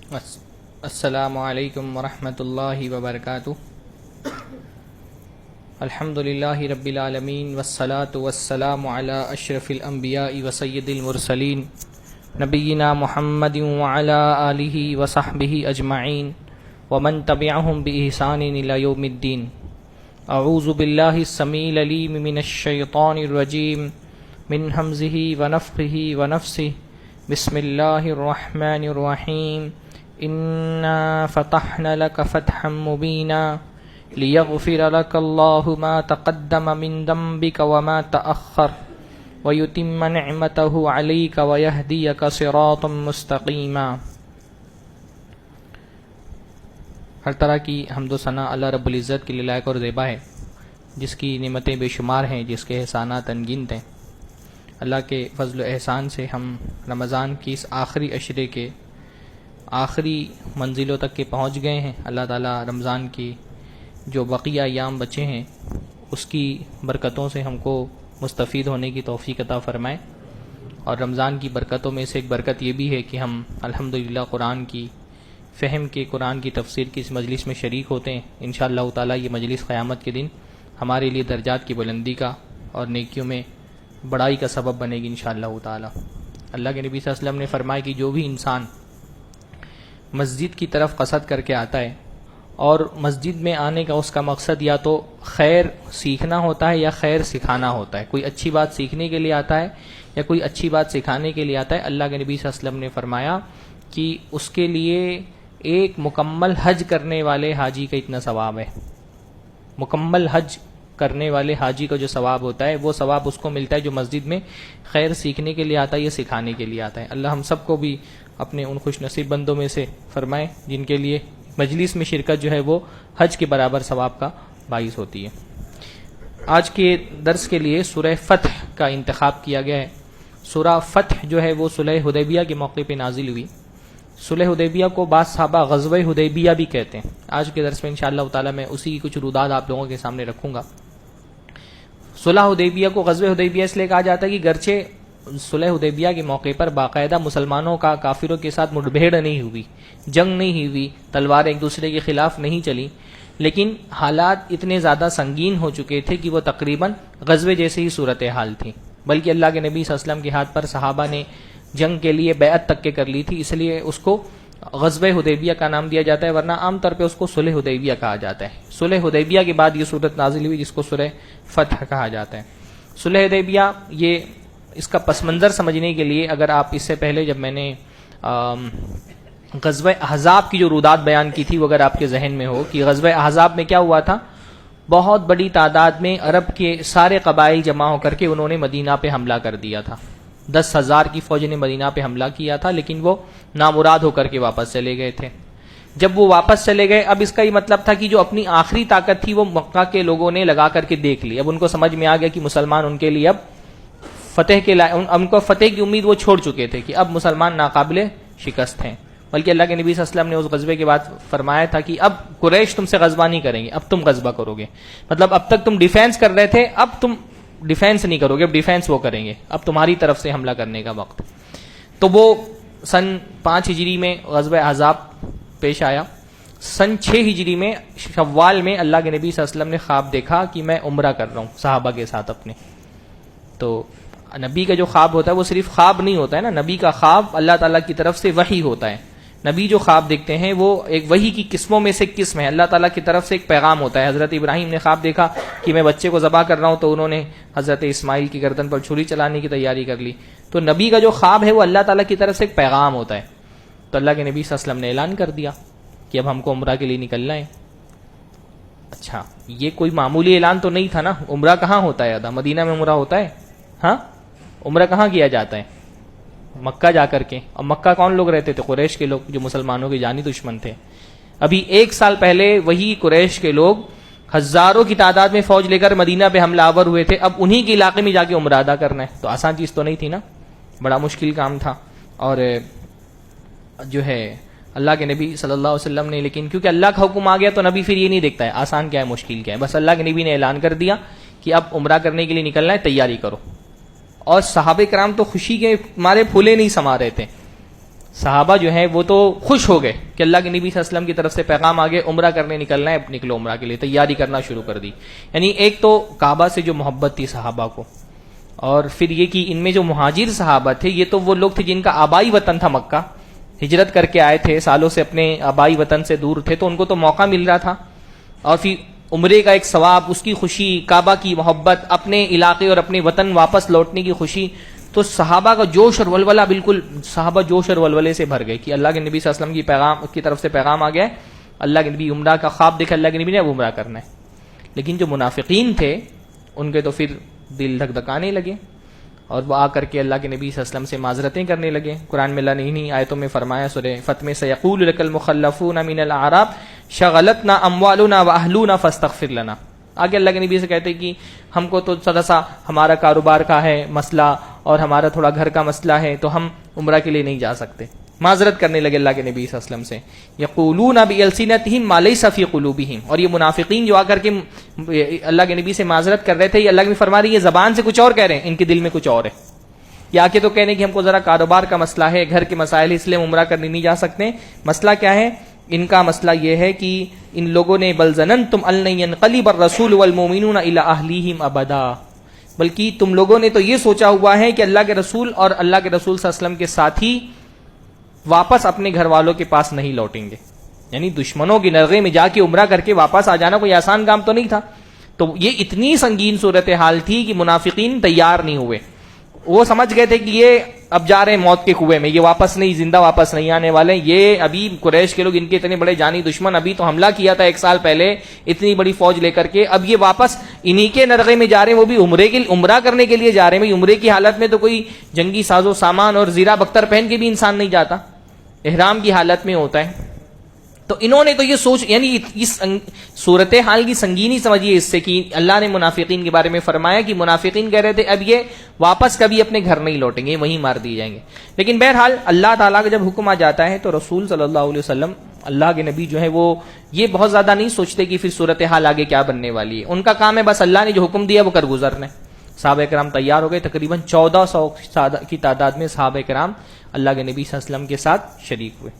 السلام علیکم ورحمۃ اللہ وبرکاتہ. الحمد للہ رب العالمین والصلاة والسلام علی اشرف الانبیاء وسید المرسلین نبینا محمد وعلی آلہ وصحبہ اجمعین ومن تبعہم بإحسان الی یوم الدین. اعوذ باللہ السمیع العلیم من الشیطان الرجیم من ہمزہ ونفخہ ونفثہ. بسم اللہ الرحمن الرحیم. انا فتحنا لك فتحا مبینا لیغفر لك اللہ ما تقدم من ذنبك وما تأخر ویتم نعمته علیک ویہدیک صراطا مستقیما. ہر طرح کی حمد و ثنا اللہ رب العزت کے لیے لائق اور زیبا ہے، جس کی نعمتیں بے شمار ہیں، جس کے احسانات انگنت ہیں. اللہ کے فضل و احسان سے ہم رمضان کی اس آخری عشرے کے آخری منزلوں تک کے پہنچ گئے ہیں. اللہ تعالیٰ رمضان کی جو بقیہ ایام بچے ہیں اس کی برکتوں سے ہم کو مستفید ہونے کی توفیق عطا فرمائے. اور رمضان کی برکتوں میں سے ایک برکت یہ بھی ہے کہ ہم الحمدللہ قرآن کی فہم کے، قرآن کی تفسیر کی اس مجلس میں شریک ہوتے ہیں. انشاءاللہ تعالیٰ یہ مجلس قیامت کے دن ہمارے لیے درجات کی بلندی کا اور نیکیوں میں بڑائی کا سبب بنے گی انشاءاللہ تعالیٰ. اللہ کے نبی صلی اللہ علیہ وسلم نے فرمایا کہ جو بھی انسان مسجد کی طرف قصد کر کے آتا ہے اور مسجد میں آنے کا اس کا مقصد یا تو خیر سیکھنا ہوتا ہے یا خیر سکھانا ہوتا ہے، کوئی اچھی بات سیکھنے کے لیے آتا ہے یا کوئی اچھی بات سکھانے کے لیے آتا ہے، اللہ کے نبی صلی اللہ علیہ وسلم نے فرمایا کہ اس کے لیے ایک مکمل حج کرنے والے حاجی کا اتنا ثواب ہے. مکمل حج کرنے والے حاجی کا جو ثواب ہوتا ہے وہ ثواب اس کو ملتا ہے جو مسجد میں خیر سیکھنے کے لیے آتا ہے یا سکھانے کے لیے آتا ہے. اللہ ہم سب کو بھی اپنے ان خوش نصیب بندوں میں سے فرمائے جن کے لیے مجلس میں شرکت جو ہے وہ حج کے برابر ثواب کا باعث ہوتی ہے. آج کے درس کے لیے سورہ فتح کا انتخاب کیا گیا ہے. سورہ فتح جو ہے وہ صلح حدیبیہ کے موقع پہ نازل ہوئی. صلح حدیبیہ کو بعض صحابہ غزوہ حدیبیہ بھی کہتے ہیں. آج کے درس میں انشاءاللہ تعالی میں اسی کی کچھ روداد آپ لوگوں کے سامنے رکھوں گا. صلح حدیبیہ کو غزوہ حدیبیہ اس لیے کہا جاتا ہے کہ گرچہ صلح حدیبیہ کے موقع پر باقاعدہ مسلمانوں کا کافروں کے ساتھ مٹبھیڑ نہیں ہوئی، جنگ نہیں ہوئی، تلواریں ایک دوسرے کے خلاف نہیں چلی، لیکن حالات اتنے زیادہ سنگین ہو چکے تھے کہ وہ تقریباً غزوے جیسی ہی صورتحال تھی. بلکہ اللہ کے نبی صلی اللہ علیہ وسلم کے ہاتھ پر صحابہ نے جنگ کے لیے بیعت تک کے کر لی تھی، اس لیے اس کو غزوہ حدیبیہ کا نام دیا جاتا ہے، ورنہ عام طور پہ اس کو صلح حدیبیہ کہا جاتا ہے. صلح حدیبیہ کے بعد یہ صورت نازل ہوئی جس کو سورہ فتح کہا جاتا ہے. صلح حدیبیہ یہ اس کا پس منظر سمجھنے کے لیے اگر آپ اس سے پہلے جب میں نے غزوہ احزاب کی جو رودات بیان کی تھی وہ اگر آپ کے ذہن میں ہو کہ غزوہ احزاب میں کیا ہوا تھا، بہت بڑی تعداد میں عرب کے سارے قبائل جمع ہو کر کے انہوں نے مدینہ پہ حملہ کر دیا تھا. 10,000 کی فوج نے مدینہ پہ حملہ کیا تھا، لیکن وہ نامراد ہو کر کے واپس چلے گئے تھے. جب وہ واپس چلے گئے اب اس کا یہ مطلب تھا کہ جو اپنی آخری طاقت تھی وہ مکہ کے لوگوں نے لگا کر کے دیکھ لی. اب ان کو سمجھ میں آ گیا کہ مسلمان ان کے لیے اب فتح کے ان کو فتح کی امید وہ چھوڑ چکے تھے کہ اب مسلمان ناقابل شکست ہیں. بلکہ اللہ کے نبی صلی اللہ علیہ وسلم نے اس غزوے کے بعد فرمایا تھا کہ اب قریش تم سے غزوہ نہیں کریں گے، اب تم غزوہ کرو گے. مطلب اب تک تم ڈیفینس کر رہے تھے، اب تم ڈیفینس نہیں کرو گے، اب ڈیفینس وہ کریں گے، اب تمہاری طرف سے حملہ کرنے کا وقت. تو وہ سن 5 ہجری میں غزوہ احزاب پیش آیا. سن 6 ہجری میں شوال میں اللہ کے نبی صلی اللہ علیہ وسلم نے خواب دیکھا کہ میں عمرہ کر رہا ہوں صحابہ کے ساتھ اپنے. تو نبی کا جو خواب ہوتا ہے وہ صرف خواب نہیں ہوتا ہے نا، نبی کا خواب اللہ تعالیٰ کی طرف سے وحی ہوتا ہے. نبی جو خواب دیکھتے ہیں وہ ایک وحی کی قسموں میں سے ایک قسم ہے، اللہ تعالیٰ کی طرف سے ایک پیغام ہوتا ہے. حضرت ابراہیم نے خواب دیکھا کہ میں بچے کو ذبح کر رہا ہوں تو انہوں نے حضرت اسماعیل کی گردن پر چھری چلانے کی تیاری کر لی. تو نبی کا جو خواب ہے وہ اللہ تعالیٰ کی طرف سے ایک پیغام ہوتا ہے. تو اللہ کے نبی صلی اللہ علیہ وسلم نے اعلان کر دیا کہ اب ہم کو عمرہ کے لیے نکلنا ہے. اچھا یہ کوئی معمولی اعلان تو نہیں تھا نا، عمرہ کہاں ہوتا ہے؟ ادا مدینہ میں عمرہ ہوتا ہے؟ ہاں عمرہ کہاں کیا جاتا ہے؟ مکہ جا کر کے. اور مکہ کون لوگ رہتے تھے؟ قریش کے لوگ جو مسلمانوں کے جانی دشمن تھے. ابھی 1 سال پہلے وہی قریش کے لوگ ہزاروں کی تعداد میں فوج لے کر مدینہ پہ حملہ آور ہوئے تھے. اب انہی کے علاقے میں جا کے عمرہ ادا کرنا ہے تو آسان چیز تو نہیں تھی نا، بڑا مشکل کام تھا. اور جو ہے اللہ کے نبی صلی اللہ علیہ وسلم نے، لیکن کیونکہ اللہ کا حکم آ گیا تو نبی پھر یہ نہیں دیکھتا ہے آسان کیا ہے مشکل کیا ہے، بس اللہ کے نبی نے اعلان کر دیا کہ اب عمرہ کرنے کے لیے نکلنا ہے، تیاری کرو. اور صحابہ کرام تو خوشی کے مارے پھولے نہیں سما رہے تھے. صحابہ جو ہیں وہ تو خوش ہو گئے کہ اللہ کے نبی صلی اللہ علیہ وسلم کی طرف سے پیغام آگے، عمرہ کرنے نکلنا ہے، نکلو عمرہ کے لیے، تیاری کرنا شروع کر دی. یعنی ایک تو کعبہ سے جو محبت تھی صحابہ کو، اور پھر یہ کہ ان میں جو مہاجر صحابہ تھے یہ تو وہ لوگ تھے جن کا آبائی وطن تھا مکہ، ہجرت کر کے آئے تھے، سالوں سے اپنے آبائی وطن سے دور تھے، تو ان کو تو موقع مل رہا تھا، اور پھر عمرے کا ایک ثواب، اس کی خوشی، کعبہ کی محبت، اپنے علاقے اور اپنے وطن واپس لوٹنے کی خوشی. تو صحابہ کا جوش اور ولولہ، بالکل صحابہ جوش اور ولولے سے بھر گئے کہ اللہ کے نبی صلی اللہ علیہ وسلم کی طرف سے پیغام آ گیا ہے، اللہ کے نبی عمرہ کا خواب دیکھا اللہ کے نبی نے، اب عمرہ کرنا ہے. لیکن جو منافقین تھے ان کے تو پھر دل دھک دھکانے لگے، اور وہ آ کر کے اللہ کے نبی صلی اللہ علیہ وسلم سے معذرتیں کرنے لگے. قرآن میں اللہ نے انہی آیتوں میں فرمایا سورہ فتح میں، سیقول لک المخلفون من الاعراب شغلتنا اموالنا واہلنا فاستغفر لنا. آگے اللہ کے نبی سے کہتے کہ ہم کو تو تھوڑا سا ہمارا کاروبار کا ہے مسئلہ اور ہمارا تھوڑا گھر کا مسئلہ ہے، تو ہم عمرہ کے لیے نہیں جا سکتے. معذرت کرنے لگے اللہ کے نبی صلی اللہ علیہ وسلم سے. یقولون بألسنتہم ما لیس فی قلوبہم، اور یہ منافقین جو آ کر کے اللہ کے نبی سے معذرت کر رہے تھے، یہ اللہ کے نبی فرما رہی ہے یہ زبان سے کچھ اور کہہ رہے ہیں، ان کے دل میں کچھ اور ہے. یا آ کے تو کہنے کہ ہم کو ذرا کاروبار کا مسئلہ ہے، گھر کے مسائل، اس لیے عمرہ کرنے نہیں جا سکتے. مسئلہ کیا ہے ان کا؟ مسئلہ یہ ہے کہ ان لوگوں نے بل ظننتم ان لن ينقلب الرسول والمؤمنون الى اہلیہم ابدا، بلکہ تم لوگوں نے تو یہ سوچا ہوا ہے کہ اللہ کے رسول اور اللہ کے رسول صلی اللہ علیہ وسلم کے ساتھی واپس اپنے گھر والوں کے پاس نہیں لوٹیں گے. یعنی دشمنوں کی نرغے میں جا کے عمرہ کر کے واپس آ جانا کوئی آسان کام تو نہیں تھا. تو یہ اتنی سنگین صورتحال تھی کہ منافقین تیار نہیں ہوئے. وہ سمجھ گئے تھے کہ یہ اب جا رہے ہیں موت کے کنویں میں، یہ واپس نہیں، زندہ واپس نہیں آنے والے. یہ ابھی قریش کے لوگ ان کے اتنے بڑے جانی دشمن، ابھی تو حملہ کیا تھا 1 سال پہلے اتنی بڑی فوج لے کر کے، اب یہ واپس انہی کے نرغے میں جا رہے ہیں، وہ بھی عمرہ کرنے کے لیے جا رہے ہیں. عمرے کی حالت میں تو کوئی جنگی ساز و سامان اور زیرہ بختر پہن کے بھی انسان نہیں جاتا، احرام کی حالت میں ہوتا ہے. تو انہوں نے تو یہ سوچ، یعنی اس صورتحال کی سنگینی سمجھیے اس سے کہ اللہ نے منافقین کے بارے میں فرمایا کہ منافقین کہہ رہے تھے اب یہ واپس کبھی اپنے گھر نہیں لوٹیں گے، وہیں مار دیے جائیں گے. لیکن بہرحال اللہ تعالیٰ کا جب حکم آ جاتا ہے تو رسول صلی اللہ علیہ وسلم، اللہ کے نبی جو ہے وہ یہ بہت زیادہ نہیں سوچتے کہ پھر صورتحال آگے کیا بننے والی ہے. ان کا کام ہے بس اللہ نے جو حکم دیا وہ کر گزرنا. صحابہ کرام تیار ہو گئے، تقریباً 1400 کی تعداد میں صحابہ کرام اللہ کے نبی صلی اللہ علیہ وسلم کے ساتھ شریک ہوئے،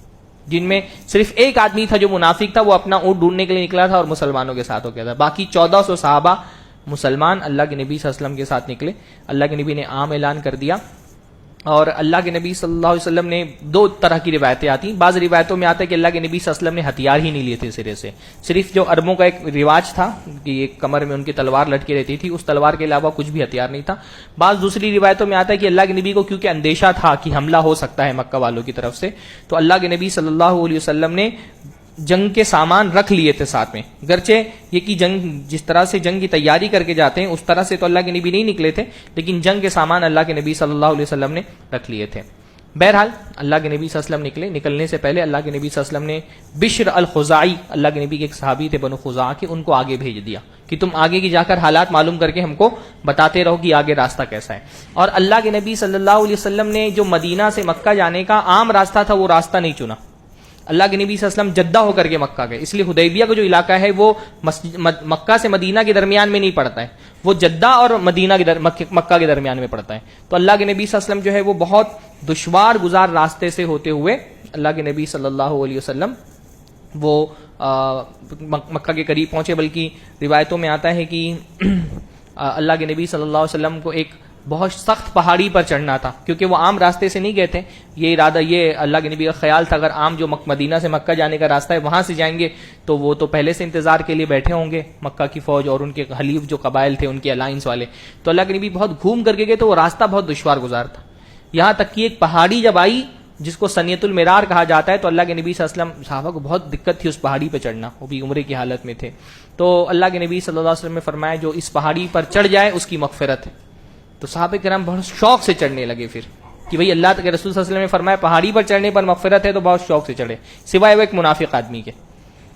جن میں صرف ایک آدمی تھا جو منافق تھا، وہ اپنا اونٹ ڈھونڈنے کے لیے نکلا تھا اور مسلمانوں کے ساتھ ہو گیا تھا. باقی 1400 صحابہ مسلمان اللہ کے نبی صلی اللہ علیہ وسلم کے ساتھ نکلے. اللہ کے نبی نے عام اعلان کر دیا، اور اللہ کے نبی صلی اللہ علیہ وسلم نے 2 طرح کی روایتیں آتی. بعض روایتوں میں آتا ہے کہ اللہ کے نبی صلی اللہ علیہ وسلم نے ہتھیار ہی نہیں لیے تھے سرے سے، صرف جو عربوں کا ایک رواج تھا کہ ایک کمر میں ان کی تلوار لٹکی رہتی تھی، اس تلوار کے علاوہ کچھ بھی ہتھیار نہیں تھا. بعض دوسری روایتوں میں آتا ہے کہ اللہ کے نبی کو کیونکہ اندیشہ تھا کہ حملہ ہو سکتا ہے مکہ والوں کی طرف سے، تو اللہ کے نبی صلی اللہ علیہ وسلم نے جنگ کے سامان رکھ لیے تھے ساتھ میں. گرچہ یہ کہ جنگ جس طرح سے جنگ کی تیاری کر کے جاتے ہیں اس طرح سے تو اللہ کے نبی نہیں نکلے تھے، لیکن جنگ کے سامان اللہ کے نبی صلی اللہ علیہ وسلم نے رکھ لیے تھے. بہرحال اللہ کے نبی صلی اللہ علیہ وسلم نکلے. نکلنے سے پہلے اللہ کے نبی صلی اللہ علیہ وسلم نے بشر الخزاعی، اللہ کے نبی کے ایک صحابی تھے بنو خزاعہ کے، ان کو آگے بھیج دیا کہ تم آگے کی جا کر حالات معلوم کر کے ہم کو بتاتے رہو کہ آگے راستہ کیسا ہے. اور اللہ کے نبی صلی اللہ علیہ وسلم نے جو مدینہ سے مکہ جانے کا عام راستہ تھا وہ راستہ نہیں چنا. اللہ کے نبی صلی اللہ علیہ وسلم جدہ ہو کر کے مکہ گئے، اس لیے حدیبیہ کا جو علاقہ ہے وہ مکہ سے مدینہ کے درمیان میں نہیں پڑتا ہے، وہ جدہ اور مدینہ کے مکہ کے درمیان میں پڑتا ہے. تو اللہ کے نبی صلی اللہ علیہ وسلم جو ہے وہ بہت دشوار گزار راستے سے ہوتے ہوئے اللہ کے نبی صلی اللہ علیہ وسلم وہ مکہ کے قریب پہنچے. بلکہ روایتوں میں آتا ہے کہ اللہ کے نبی صلی اللہ علیہ وسلم کو ایک بہت سخت پہاڑی پر چڑھنا تھا، کیونکہ وہ عام راستے سے نہیں گئے تھے. یہ ارادہ، یہ اللہ کے نبی کا خیال تھا اگر عام جو مدینہ سے مکہ جانے کا راستہ ہے وہاں سے جائیں گے تو وہ تو پہلے سے انتظار کے لیے بیٹھے ہوں گے مکہ کی فوج اور ان کے حلیف جو قبائل تھے ان کے الائنس والے. تو اللہ کے نبی بہت گھوم کر کے گئے تو وہ راستہ بہت دشوار گزار تھا. یہاں تک کہ ایک پہاڑی جب آئی جس کو سنیت المرار کہا جاتا ہے، تو اللہ کے نبی صلی اللہ علیہ وسلم صحابہ کو بہت دقت تھی اس پہاڑی پہ چڑھنا، وہ بھی عمرے کی حالت میں تھے. تو اللہ کے نبی صلی اللہ علیہ وسلم نے فرمایا جو اس پہاڑی پر چڑھ جائے اس کی مغفرت ہے. تو صحابہ کرام بہت شوق سے چڑھنے لگے پھر کہ بھئی اللہ کے رسول صلی اللہ علیہ وسلم نے فرمایا پہاڑی پر چڑھنے پر مغفرت ہے، تو بہت شوق سے چڑھے. سوائے وہ ایک منافق آدمی کے،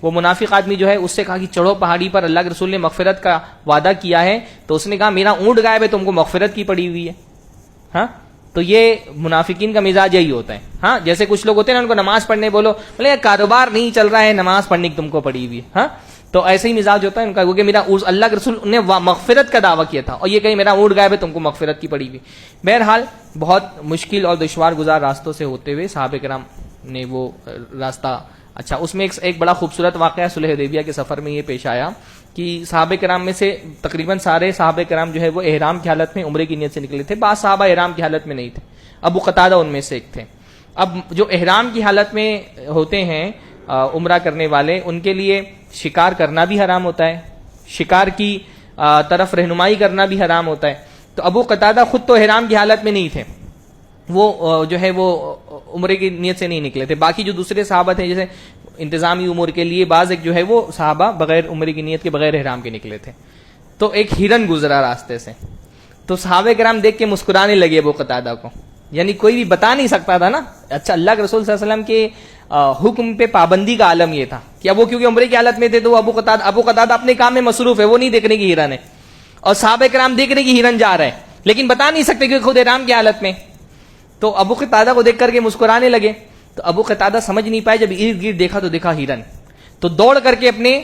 وہ منافق آدمی جو ہے اس سے کہا کہ چڑھو پہاڑی پر، اللہ کے رسول نے مغفرت کا وعدہ کیا ہے. تو اس نے کہا میرا اونٹ غائب ہے، تم کو مغفرت کی پڑی ہوئی ہے. ہاں تو یہ منافقین کا مزاج یہی ہوتا ہے. ہاں جیسے کچھ لوگ ہوتے ہیں نا، ان کو نماز پڑھنے بولو، بولے کاروبار نہیں چل رہا ہے، نماز پڑھنے کی تم کو پڑی ہوئی ہے. ہاں تو ایسے ہی مزاج ہوتا ہے ان کا، کیونکہ میرا اللہ کے رسول نے مغفرت کا دعویٰ کیا تھا، اور یہ کہیں میرا اونٹ غائب ہے تم کو مغفرت کی پڑی ہوئی. بہرحال بہت مشکل اور دشوار گزار راستوں سے ہوتے ہوئے صحابہ کرام نے وہ راستہ. اچھا، اس میں ایک بڑا خوبصورت واقعہ صلح حدیبیہ کے سفر میں یہ پیش آیا کہ صحابہ کرام میں سے تقریباً سارے صحابہ کرام جو ہے وہ احرام کی حالت میں عمرے کی نیت سے نکلے تھے. بعض صحابہ احرام کی حالت میں نہیں تھے، ابو قتادہ ان میں سے ایک تھے. اب جو احرام کی حالت میں ہوتے ہیں عمرہ کرنے والے، ان کے لیے شکار کرنا بھی حرام ہوتا ہے، شکار کی طرف رہنمائی کرنا بھی حرام ہوتا ہے. تو ابو قتادہ خود تو احرام کی حالت میں نہیں تھے، وہ جو ہے وہ عمرے کی نیت سے نہیں نکلے تھے. باقی جو دوسرے صحابہ تھے جیسے انتظامی امور کے لیے بعض ایک جو ہے وہ صحابہ بغیر عمرے کی نیت کے بغیر احرام کے نکلے تھے. تو ایک ہرن گزرا راستے سے، تو صحابہ کرام دیکھ کے مسکرانے لگے ابو قتادہ کو. یعنی کوئی بھی بتا نہیں سکتا تھا نا. اچھا، اللہ کے رسول صلی اللہ علیہ وسلم کے حکم پہ پابندی کا عالم یہ تھا کہ اب وہ کیونکہ عمرے کی حالت میں تھے تو ابو قتادہ اپنے کام میں مصروف ہے، وہ نہیں دیکھنے کی ہرن ہے، اور صحابہ کرام دیکھنے کی ہرن جا رہے ہیں لیکن بتا نہیں سکتے کہ خود احرام کی حالت میں. تو ابو قتادہ کو دیکھ کر کے مسکرانے لگے. تو ابو قتادہ سمجھ نہیں پائے، جب ارد گرد دیکھا تو دیکھا ہرن. تو دوڑ کر کے اپنے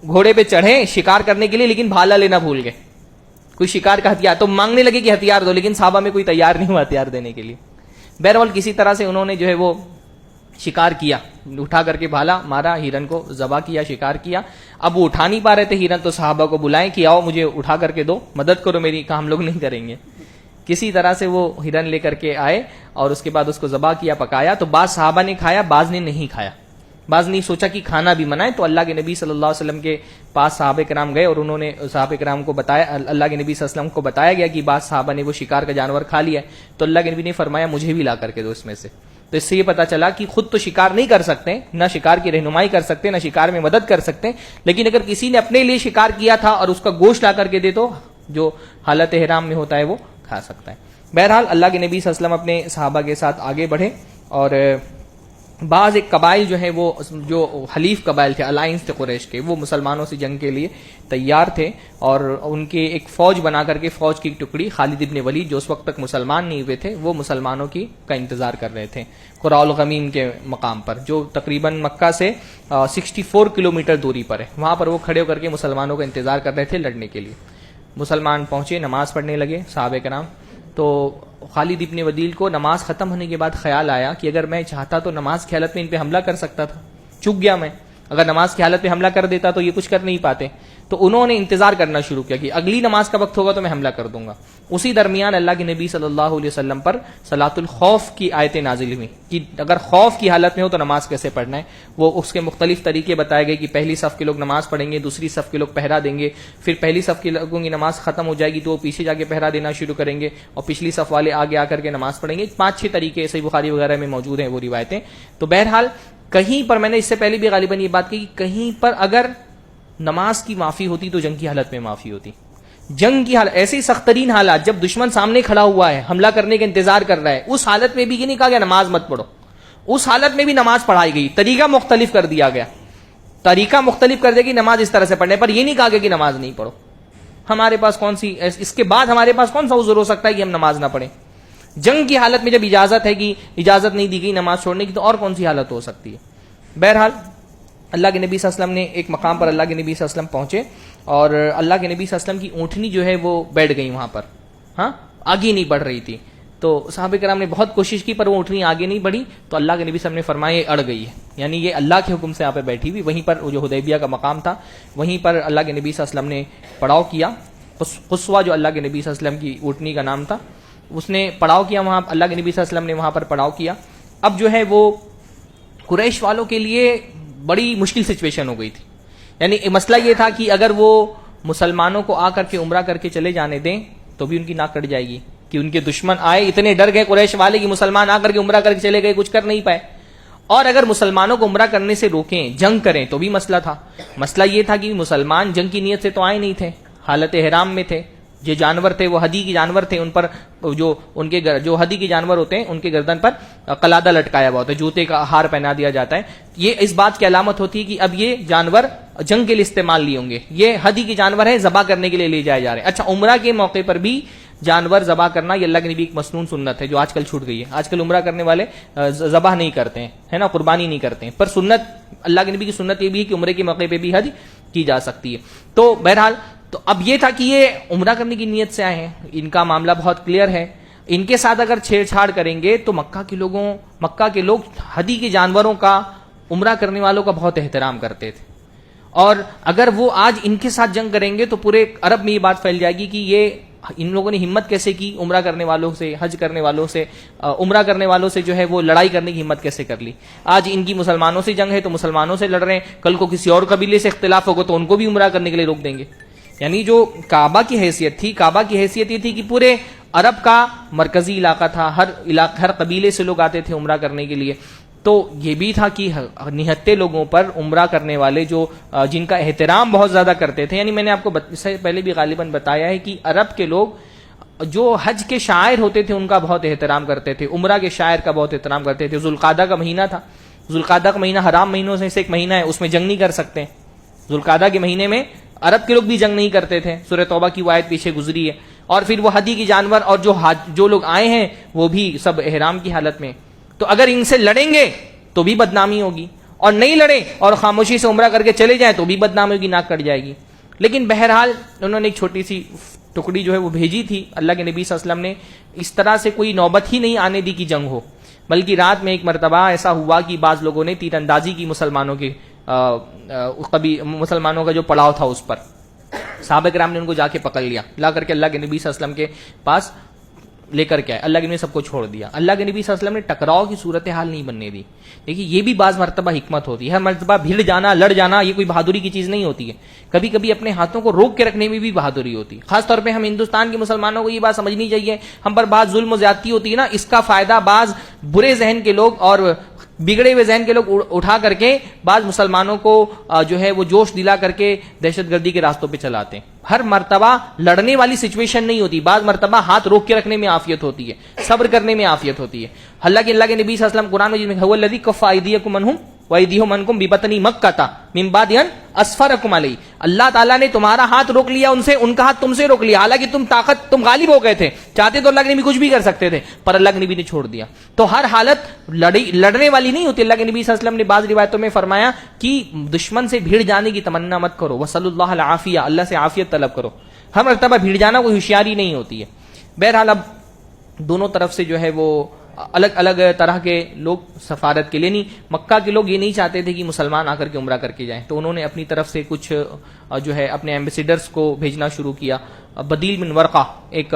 گھوڑے پہ چڑھے شکار کرنے کے لیے، لیکن بھالا لینا بھول گئے. کوئی شکار کا ہتھیار تو مانگنے لگے کہ ہتھیار دو، لیکن صحابہ میں کوئی تیار نہیں ہوا ہتھیار دینے کے لیے. بہرحال کسی طرح سے انہوں نے جو ہے وہ شکار کیا، اٹھا کر کے بھالا مارا، ہرن کو ذبح کیا، شکار کیا. اب وہ اٹھا نہیں پا رہے تھے ہرن، تو صحابہ کو بلائیں کہ آؤ مجھے اٹھا کر کے دو، مدد کرو میری، کہا ہم لوگ نہیں کریں گے. کسی طرح سے وہ ہرن لے کر کے آئے اور اس کے بعد اس کو ذبح کیا، پکایا. تو بعض صحابہ نے کھایا، بعض نے نہیں کھایا. بعض نے سوچا کہ کھانا بھی منع ہے. تو اللہ کے نبی صلی اللہ علیہ وسلم کے پاس صحابہ کرام گئے اور انہوں نے صحابہ کرام کو بتایا، اللہ کے نبی صلی اللہ علیہ وسلم کو بتایا گیا کہ بعض صحابہ نے وہ شکار کا جانور کھا لیا ہے. تو اللہ کے نبی نے فرمایا مجھے بھی لا کر کے دو اس میں سے. تو اس سے یہ پتا چلا کہ خود تو شکار نہیں کر سکتے، نہ شکار کی رہنمائی کر سکتے، نہ شکار میں مدد کر سکتے، لیکن اگر کسی نے اپنے لیے شکار کیا تھا اور اس کا گوشت لا کر کے دے تو جو حالت احرام میں ہوتا ہے وہ کھا سکتا ہے. بہرحال اللہ کے نبی صلی اللہ علیہ وسلم اپنے صحابہ کے ساتھ آگے بڑھے، اور بعض ایک قبائل جو ہے وہ جو حلیف قبائل تھے، الائنس تھے قریش کے، وہ مسلمانوں سے جنگ کے لیے تیار تھے. اور ان کے ایک فوج بنا کر کے، فوج کی ایک ٹکڑی، خالد ابن ولید جو اس وقت تک مسلمان نہیں ہوئے تھے، وہ مسلمانوں کا انتظار کر رہے تھے قراء الغمیم کے مقام پر، جو تقریباً مکہ سے 64 کلومیٹر دوری پر ہے. وہاں پر وہ کھڑے ہو کر کے مسلمانوں کا انتظار کر رہے تھے لڑنے کے لیے. مسلمان پہنچے، نماز پڑھنے لگے صحابہ کرام. تو خالد ابن ولید کو نماز ختم ہونے کے بعد خیال آیا کہ اگر میں چاہتا تو نماز کی حالت میں ان پہ حملہ کر سکتا تھا. چک گیا میں، اگر نماز کی حالت میں حملہ کر دیتا تو یہ کچھ کر نہیں پاتے. تو انہوں نے انتظار کرنا شروع کیا کہ اگلی نماز کا وقت ہوگا تو میں حملہ کر دوں گا. اسی درمیان اللہ کے نبی صلی اللہ علیہ وسلم پر صلاۃ الخوف کی آیتیں نازل ہوئی کہ اگر خوف کی حالت میں ہو تو نماز کیسے پڑھنا ہے. وہ اس کے مختلف طریقے بتائے گئے کہ پہلی صف کے لوگ نماز پڑھیں گے، دوسری صف کے لوگ پہرا دیں گے، پھر پہلی صف کے لوگوں کی نماز ختم ہو جائے گی تو وہ پیچھے جا کے پہرا دینا شروع کریں گے، اور پچھلی صف والے آگے آ کر کے نماز پڑھیں گے. 5-6 طریقے صحیح بخاری وغیرہ میں موجود ہیں وہ روایتیں. تو بہرحال کہیں پر، میں نے اس سے پہلے بھی غالباً یہ بات کی کہ کہیں پر اگر نماز کی معافی ہوتی تو جنگ کی حالت میں معافی ہوتی. جنگ کی حالت، ایسی سخت ترین حالات جب دشمن سامنے کھڑا ہوا ہے، حملہ کرنے کا انتظار کر رہا ہے، اس حالت میں بھی یہ نہیں کہا گیا نماز مت پڑھو. اس حالت میں بھی نماز پڑھائی گئی، طریقہ مختلف کر دیا گیا، طریقہ مختلف کر دے گی نماز اس طرح سے پڑھنے پر. یہ نہیں کہا گیا کہ نماز نہیں پڑھو. ہمارے پاس کون سی، اس کے بعد ہمارے پاس کون سا عذر ہو سکتا ہے کہ ہم نماز نہ پڑھیں؟ جنگ کی حالت میں جب اجازت ہے کہ اجازت نہیں دی گئی نماز چھوڑنے کی، تو اور کون سی حالت ہو سکتی ہے؟ بہرحال اللہ کے نبی صلی اللہ علیہ وسلم نے ایک مقام پر، اللہ کے نبی صلی اللہ علیہ وسلم پہنچے اور اللہ کے نبی صلی اللہ علیہ وسلم کی اونٹنی جو ہے وہ بیٹھ گئی وہاں پر، ہاں آگے نہیں بڑھ رہی تھی. تو صحابہ کرام نے بہت کوشش کی پر وہ اونٹنی آگے نہیں بڑھی. تو اللہ کے نبی صلی اللہ علیہ وسلم نے فرمایا یہ اڑ گئی ہے، یعنی یہ اللہ کے حکم سے یہاں پہ بیٹھی ہوئی. وہیں پر جو حدیبیہ کا مقام تھا وہیں پر اللہ کے نبی صلی اللہ علیہ وسلم نے پڑاؤ کیا. قصوہ جو اللہ کے نبی صلی اللہ علیہ وسلم کی اونٹنی کا نام تھا، اس نے پڑاؤ کیا وہاں. اللہ کے نبی صلی اللہ علیہ وسلم نے وہاں پر پڑاؤ کیا. اب جو ہے وہ قریش والوں کے لیے بڑی مشکل سچویشن ہو گئی تھی. یعنی مسئلہ یہ تھا کہ اگر وہ مسلمانوں کو آ کر کے عمرہ کر کے چلے جانے دیں تو بھی ان کی ناک کٹ جائے گی کہ ان کے دشمن آئے، اتنے ڈر گئے قریش والے کہ مسلمان آ کر کے عمرہ کر کے چلے گئے، کچھ کر نہیں پائے. اور اگر مسلمانوں کو عمرہ کرنے سے روکیں، جنگ کریں تو بھی مسئلہ تھا. مسئلہ یہ تھا کہ مسلمان جنگ کی نیت سے تو آئے نہیں تھے، حالت احرام میں تھے. جو جانور تھے وہ ہدی کے جانور تھے، ان پر جو ہدی کے جانور ہوتے ہیں ان کے گردن پر قلادہ لٹکایا ہوا ہوتا ہے، جوتے کا ہار پہنا دیا جاتا ہے. یہ اس بات کی علامت ہوتی ہے کہ اب یہ جانور جنگ کے لیے استعمال نہیں ہوں گے، یہ ہدی کے جانور ہیں، ذبح کرنے کے لیے لے جائے جا رہے ہیں. اچھا، عمرہ کے موقع پر بھی جانور ذبح کرنا یہ اللہ کے نبی ایک مسنون سنت ہے جو آج کل چھوٹ گئی ہے. آج کل عمرہ کرنے والے ذبح نہیں کرتے ہیں، ہے نا، قربانی نہیں کرتے ہیں. پر سنت، اللہ کے نبی کی سنت یہ بھی ہے کہ عمرے کے موقع پہ بھی حج کی جا سکتی ہے. تو بہرحال تو اب یہ تھا کہ یہ عمرہ کرنے کی نیت سے آئے ہیں, ان کا معاملہ بہت کلیئر ہے. ان کے ساتھ اگر چھیڑ چھاڑ کریں گے تو مکہ کے لوگ ہدی کے جانوروں کا, عمرہ کرنے والوں کا بہت احترام کرتے تھے, اور اگر وہ آج ان کے ساتھ جنگ کریں گے تو پورے عرب میں یہ بات پھیل جائے گی کہ یہ ان لوگوں نے ہمت کیسے کی عمرہ کرنے والوں سے, حج کرنے والوں سے, عمرہ کرنے والوں سے جو ہے وہ لڑائی کرنے کی ہمت کیسے کر لی. آج ان کی مسلمانوں سے جنگ ہے تو مسلمانوں سے لڑ رہے ہیں, کل کو کسی اور قبیلے سے اختلاف ہوگا تو ان کو بھی عمرہ کرنے کے لیے روک دیں گے. یعنی جو کعبہ کی حیثیت تھی, کعبہ کی حیثیت یہ تھی کہ پورے عرب کا مرکزی علاقہ تھا, ہر قبیلے سے لوگ آتے تھے عمرہ کرنے کے لیے. تو یہ بھی تھا کہ نہتے لوگوں پر عمرہ کرنے والے جو جن کا احترام بہت زیادہ کرتے تھے, یعنی میں نے آپ کو پہلے بھی غالباً بتایا ہے کہ عرب کے لوگ جو حج کے شاعر ہوتے تھے ان کا بہت احترام کرتے تھے, عمرہ کے شاعر کا بہت احترام کرتے تھے. ذوالقعدہ کا مہینہ تھا, ذوالقعدہ کا مہینہ حرام مہینوں سے ایک مہینہ ہے, اس میں جنگ نہیں کر سکتے. ذوالقعدہ کے مہینے میں عرب کے لوگ بھی جنگ نہیں کرتے تھے, سورہ توبہ کی وہ آیت پیچھے گزری ہے. اور پھر وہ ہدی کی جانور اور جو لوگ آئے ہیں وہ بھی سب احرام کی حالت میں. تو اگر ان سے لڑیں گے تو بھی بدنامی ہوگی, اور نہیں لڑیں اور خاموشی سے عمرہ کر کے چلے جائیں تو بھی بدنامی ہوگی, ناک کٹ جائے گی. لیکن بہرحال انہوں نے ایک چھوٹی سی ٹکڑی جو ہے وہ بھیجی تھی. اللہ کے نبی صلی اللہ علیہ وسلم نے اس طرح سے کوئی نوبت ہی نہیں آنے دی کہ جنگ ہو, بلکہ رات میں ایک مرتبہ ایسا ہوا کہ بعض لوگوں نے تیر اندازی کی مسلمانوں کا جو پڑاؤ تھا اس پر. صحابہ کرام نے ان کو جا کے پکڑ لیا, لا کر کے اللہ کے نبی صلی اللہ علیہ وسلم کے پاس لے کر کے آئے. اللہ کے نبی نے سب کو چھوڑ دیا. اللہ کے نبی صلی اللہ علیہ وسلم نے ٹکراؤ کی صورتحال نہیں بننے دی. دیکھیے یہ بھی بعض مرتبہ حکمت ہوتی ہے, ہر مرتبہ بھیڑ جانا, لڑ جانا یہ کوئی بہادری کی چیز نہیں ہوتی ہے. کبھی کبھی اپنے ہاتھوں کو روک کے رکھنے میں بھی بہادری ہوتی ہے. خاص طور پہ ہم ہندوستان کے مسلمانوں کو یہ بات سمجھنی چاہیے, ہم پر بعض ظلم و زیادتی ہوتی ہے نا, اس کا فائدہ بعض برے ذہن کے لوگ اور بگڑے ہوئے ذہن کے لوگ اٹھا کر کے بعض مسلمانوں کو جو ہے وہ جوش دلا کر کے دہشت گردی کے راستوں پہ چلاتے ہیں. ہر مرتبہ لڑنے والی سچویشن نہیں ہوتی, بعض مرتبہ ہاتھ روک کے رکھنے میں عافیت ہوتی ہے, صبر کرنے میں عافیت ہوتی ہے. اللہ کے نبی صلی اللہ علیہ وسلم قرآن مجید میں هو الذی کف ایدیکم عنہم وایدیہم عنکم ببطن مکہ من بعد ان اسفرکم علیہ. اللہ تعالیٰ نے تمہارا ہاتھ روک لیا ان سے, ان کا ہاتھ تم سے روک لیا, حالانکہ تم غالب ہو گئے تھے, چاہتے تو اللہ کے نبی کچھ بھی کر سکتے تھے, پر اللہ کے نبی نے چھوڑ دیا. تو ہر حالت لڑنے والی نہیں ہوتی. اللہ کے نبی صلی اللہ علیہ وسلم نے بعض روایتوں میں فرمایا کہ دشمن سے بھیڑ جانے کی تمنا مت کرو, وصلی اللہ العافیہ, اللہ سے عافیت طلب کرو. ہر مرتبہ بھیڑ جانا کوئی ہوشیاری نہیں ہوتی ہے. بہرحال اب دونوں طرف سے جو ہے وہ الگ الگ طرح کے لوگ سفارت کے لیے, نہیں مکہ کے لوگ یہ نہیں چاہتے تھے کہ مسلمان آ کر کے عمرہ کر کے جائیں, تو انہوں نے اپنی طرف سے کچھ جو ہے اپنے ایمبیسیڈرز کو بھیجنا شروع کیا. بدیل بن ورقہ ایک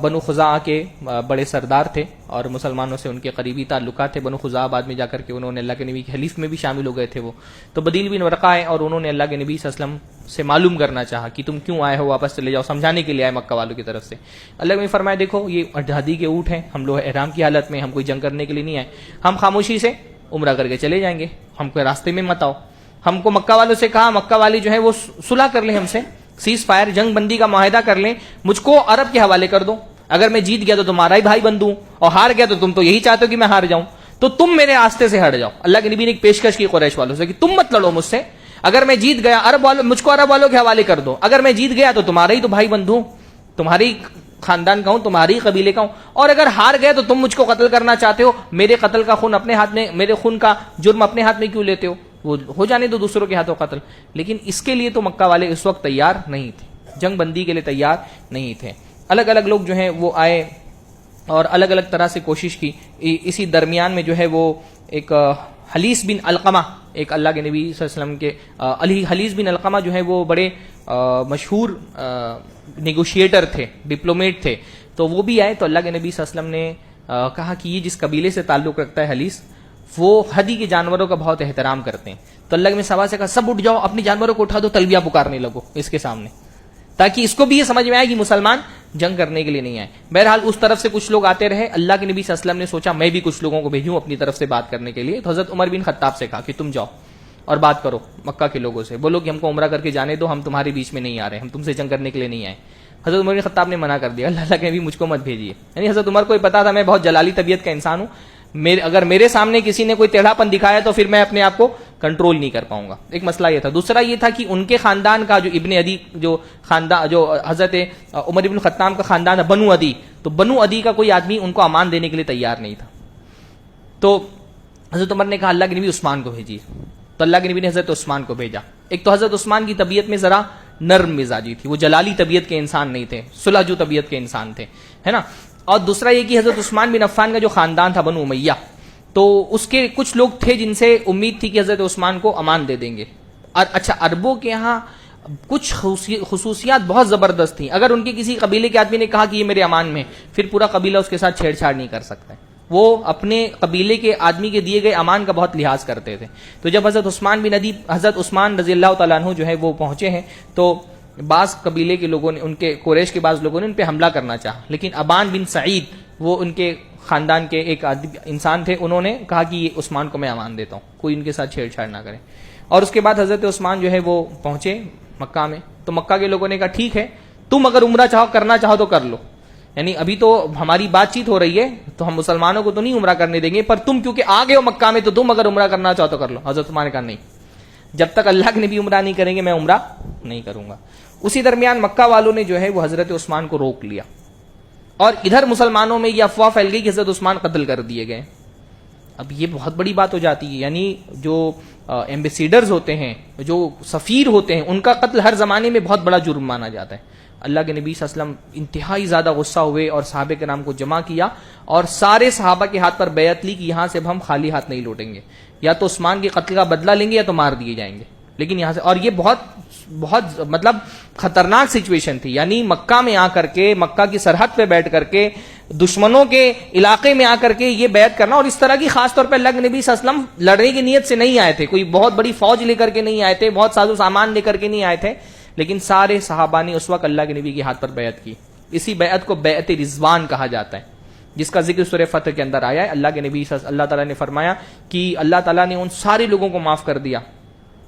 بنو خزاعہ کے بڑے سردار تھے اور مسلمانوں سے ان کے قریبی تعلقات تھے. بنو خزاعہ بعد میں جا کر کے انہوں نے اللہ کے نبی کے حلیف میں بھی شامل ہو گئے تھے وہ. تو بدیل بن ورقہ آئے اور انہوں نے اللہ کے نبی صلی اللہ علیہ وسلم سے معلوم کرنا چاہا کہ تم کیوں آئے ہو, واپس چلے جاؤ, سمجھانے کے لیے آئے مکہ والوں کی طرف سے. اللہ نے فرمایا دیکھو یہ ہدی کے اونٹ ہیں, ہم لوگ احرام کی حالت میں, ہم کوئی جنگ کرنے کے لیے نہیں آئے, ہم خاموشی سے عمرہ کر کے چلے جائیں گے, ہم کو راستے میں مت آؤ. ہم کو مکہ والوں سے کہا, مکہ والے جو ہے وہ صلح کر لیں ہم سے, سیز فائر جنگ بندی کا معاہدہ کر لیں, مجھ کو عرب کے حوالے کر دو, اگر میں جیت گیا تو تمہارا ہی بھائی بندوں, اور ہار گیا تو تم تو یہی چاہتے ہو کہ میں ہار جاؤں, تو تم میرے راستے سے ہٹ جاؤ. اللہ کے نبی نے ایک پیشکش کی قریش والوں سے کہ تم مت لڑو مجھ سے, اگر میں جیت گیا مجھ کو عرب والوں کے حوالے کر دو, اگر میں جیت گیا تو تمہارا ہی تو بھائی بندوں, تمہاری خاندان کا ہوں, تمہاری قبیلے کا ہوں, اور اگر ہار گئے تو تم مجھ کو قتل کرنا چاہتے ہو, میرے قتل کا خون اپنے ہاتھ میں, میرے خون کا جرم اپنے ہاتھ میں کیوں لیتے ہو, وہ ہو جانے دو دوسروں کے ہاتھوں قتل. لیکن اس کے لیے تو مکہ والے اس وقت تیار نہیں تھے, جنگ بندی کے لیے تیار نہیں تھے. الگ الگ لوگ جو ہیں وہ آئے اور الگ الگ طرح سے کوشش کی. اسی درمیان میں جو ہے وہ ایک حلیس بن علقمہ, ایک اللہ کے نبی صلی اللہ علیہ وسلم کے حلیس بن علقمہ جو ہے وہ بڑے مشہور نیگوشیٹر تھے, ڈپلومیٹ تھے, تو وہ بھی آئے. تو اللہ کے نبی صلی اللہ علیہ وسلم نے کہا کہ یہ جس قبیلے سے تعلق رکھتا ہے حلیس, وہ ہدی کے جانوروں کا بہت احترام کرتے ہیں. تو اللہ کے صحابہ سے کہا سب اٹھ جاؤ, اپنی جانوروں کو اٹھا دو, تلبیہ پکارنے لگو اس کے سامنے, تاکہ اس کو بھی یہ سمجھ میں آئے کہ مسلمان جنگ کرنے کے لیے نہیں آئے. بہرحال اس طرف سے کچھ لوگ آتے رہے. اللہ کے نبی صلی اللہ علیہ وسلم نے سوچا میں بھی کچھ لوگوں کو بھیجوں اپنی طرف سے بات کرنے کے لیے. تو حضرت عمر بن خطاب سے کہا کہ تم جاؤ اور بات کرو مکہ کے لوگوں سے, بولو کہ ہم کو عمرہ کر کے جانے دو, ہم تمہارے بیچ میں نہیں آ رہے, ہم تم سے جنگ کرنے کے لیے نہیں آئے. حضرت عمر بن خطاب نے منع کر دیا, اللہ کے نبی مجھ کو مت بھیجیے. یعنی حضرت عمر کو پتا تھا میں بہت جلالی طبیعت کا انسان ہوں, اگر میرے سامنے کسی نے کوئی ٹیڑھا پن دکھایا تو پھر میں اپنے آپ کو کنٹرول نہیں کر پاؤں گا. ایک مسئلہ یہ تھا. دوسرا یہ تھا کہ ان کے خاندان کا جو ابن عدی جو خاندان جو حضرت عمر بن خطاب کا خاندان ہے بنو عدی, تو بنو عدی کا کوئی آدمی ان کو امان دینے کے لیے تیار نہیں تھا. تو حضرت عمر نے کہا اللہ کے نبی عثمان کو بھیجیے. تو اللہ کے نبی نے حضرت عثمان کو بھیجا. ایک تو حضرت عثمان کی طبیعت میں ذرا نرم مزاجی تھی، وہ جلالی طبیعت کے انسان نہیں تھے، سلجھو طبیعت کے انسان تھے، ہے نا. اور دوسرا یہ کہ حضرت عثمان بن عفان کا جو خاندان تھا بنو امیہ، تو اس کے کچھ لوگ تھے جن سے امید تھی کہ حضرت عثمان کو امان دے دیں گے. اور اچھا، عربوں کے یہاں کچھ خصوصیات بہت زبردست تھیں. اگر ان کے کسی قبیلے کے آدمی نے کہا کہ یہ میرے امان میں، پھر پورا قبیلہ اس کے ساتھ چھیڑ چھاڑ نہیں کر سکتا. وہ اپنے قبیلے کے آدمی کے دیے گئے امان کا بہت لحاظ کرتے تھے. تو جب حضرت عثمان رضی اللہ تعالیٰ عنہ جو ہے وہ پہنچے ہیں، تو بعض قبیلے کے لوگوں نے، ان کے قریش کے بعض لوگوں نے ان پہ حملہ کرنا چاہا، لیکن ابان بن سعید وہ ان کے خاندان کے ایک انسان تھے، انہوں نے کہا کہ یہ عثمان کو میں امان دیتا ہوں، کوئی ان کے ساتھ چھیڑ چھاڑ نہ کرے. اور اس کے بعد حضرت عثمان جو ہے وہ پہنچے مکہ میں، تو مکہ کے لوگوں نے کہا ٹھیک ہے، تم اگر عمرہ کرنا چاہو تو کر لو، یعنی ابھی تو ہماری بات چیت ہو رہی ہے تو ہم مسلمانوں کو تو نہیں عمرہ کرنے دیں گے، پر تم کیونکہ آ گئے ہو مکہ میں تو تم اگر عمرہ کرنا چاہو تو کر لو. حضرت عثمان نے کہا نہیں، جب تک اللہ کے نبی عمرہ نہیں کریں گے میں عمرہ نہیں کروں گا. اسی درمیان مکہ والوں نے جو ہے وہ حضرت عثمان کو روک لیا، اور ادھر مسلمانوں میں یہ افواہ پھیل گئی کہ حضرت عثمان قتل کر دیے گئے. اب یہ بہت بڑی بات ہو جاتی ہے، یعنی جو ایمبیسیڈرز ہوتے ہیں، جو سفیر ہوتے ہیں، ان کا قتل ہر زمانے میں بہت بڑا جرم مانا جاتا ہے. اللہ کے نبی صلی اللہ علیہ وسلم انتہائی زیادہ غصہ ہوئے اور صحابہ کرام کو جمع کیا اور سارے صحابہ کے ہاتھ پر بیعت لی کہ یہاں سے اب ہم خالی ہاتھ نہیں لوٹیں گے، یا تو عثمان کے قتل کا بدلہ لیں گے یا تو مار دیے جائیں گے. لیکن یہاں سے، اور یہ بہت مطلب خطرناک سچویشن تھی، یعنی مکہ میں آ کر کے، مکہ کی سرحد پہ بیٹھ کر کے، دشمنوں کے علاقے میں آ کر کے یہ بیعت کرنا. اور اس طرح کی خاص طور پہ اللہ کے نبی صلی اللہ علیہ وسلم لڑنے کی نیت سے نہیں آئے تھے، کوئی بہت بڑی فوج لے کر کے نہیں آئے تھے، بہت ساز و سامان لے کر کے نہیں آئے تھے، لیکن سارے صحابہ نے اس وقت اللہ کے نبی کے ہاتھ پر بیعت کی. اسی بیعت کو بیعت رضوان کہا جاتا ہے، جس کا ذکر سورہ فتح کے اندر آیا ہے. اللہ کے نبی اللہ تعالیٰ نے فرمایا کہ اللہ تعالیٰ نے ان سارے لوگوں کو معاف کر دیا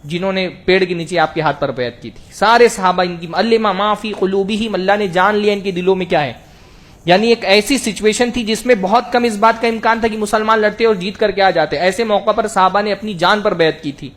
جنہوں نے پیڑ کے نیچے آپ کے ہاتھ پر بیعت کی تھی. سارے صحابہ، ان کی علم ما فی قلوبہم، اللہ نے جان لیا ان کے دلوں میں کیا ہے. یعنی ایک ایسی سچویشن تھی جس میں بہت کم اس بات کا امکان تھا کہ مسلمان لڑتے اور جیت کر کے آ جاتے. ایسے موقع پر صحابہ نے اپنی جان پر بیعت کی تھی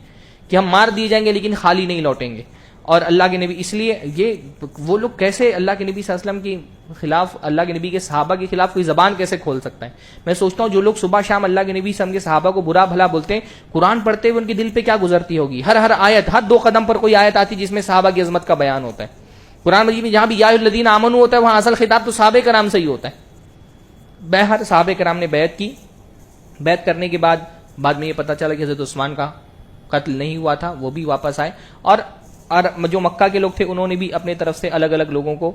کہ ہم مار دیے جائیں گے لیکن خالی نہیں لوٹیں گے. اور اللہ کے نبی، اس لیے یہ وہ لوگ کیسے اللہ کے نبی صلی اللہ علیہ وسلم کے خلاف، اللہ کے نبی کے صحابہ کے خلاف کوئی زبان کیسے کھول سکتا ہے. میں سوچتا ہوں جو لوگ صبح شام اللہ کے نبی صلی اللہ علیہ وسلم کے صحابہ کو برا بھلا بولتے ہیں، قرآن پڑھتے ہوئے ان کے دل پہ کیا گزرتی ہوگی. ہر آیت، ہر 2 قدم پر کوئی آیت آتی جس میں صحابہ کی عظمت کا بیان ہوتا ہے. قرآن مجید میں جہاں بھی یا الذین آمنوا ہوتا ہے وہاں اصل خطاب تو صحابہ کرام سے ہی ہوتا ہے. بہر صحابہ کرام نے بیعت کی. بیعت کرنے کے بعد میں یہ پتہ چلا کہ حضرت عثمان کا قتل نہیں ہوا تھا، وہ بھی واپس آئے. اور جو مکہ کے لوگ تھے انہوں نے بھی اپنے طرف سے الگ الگ لوگوں کو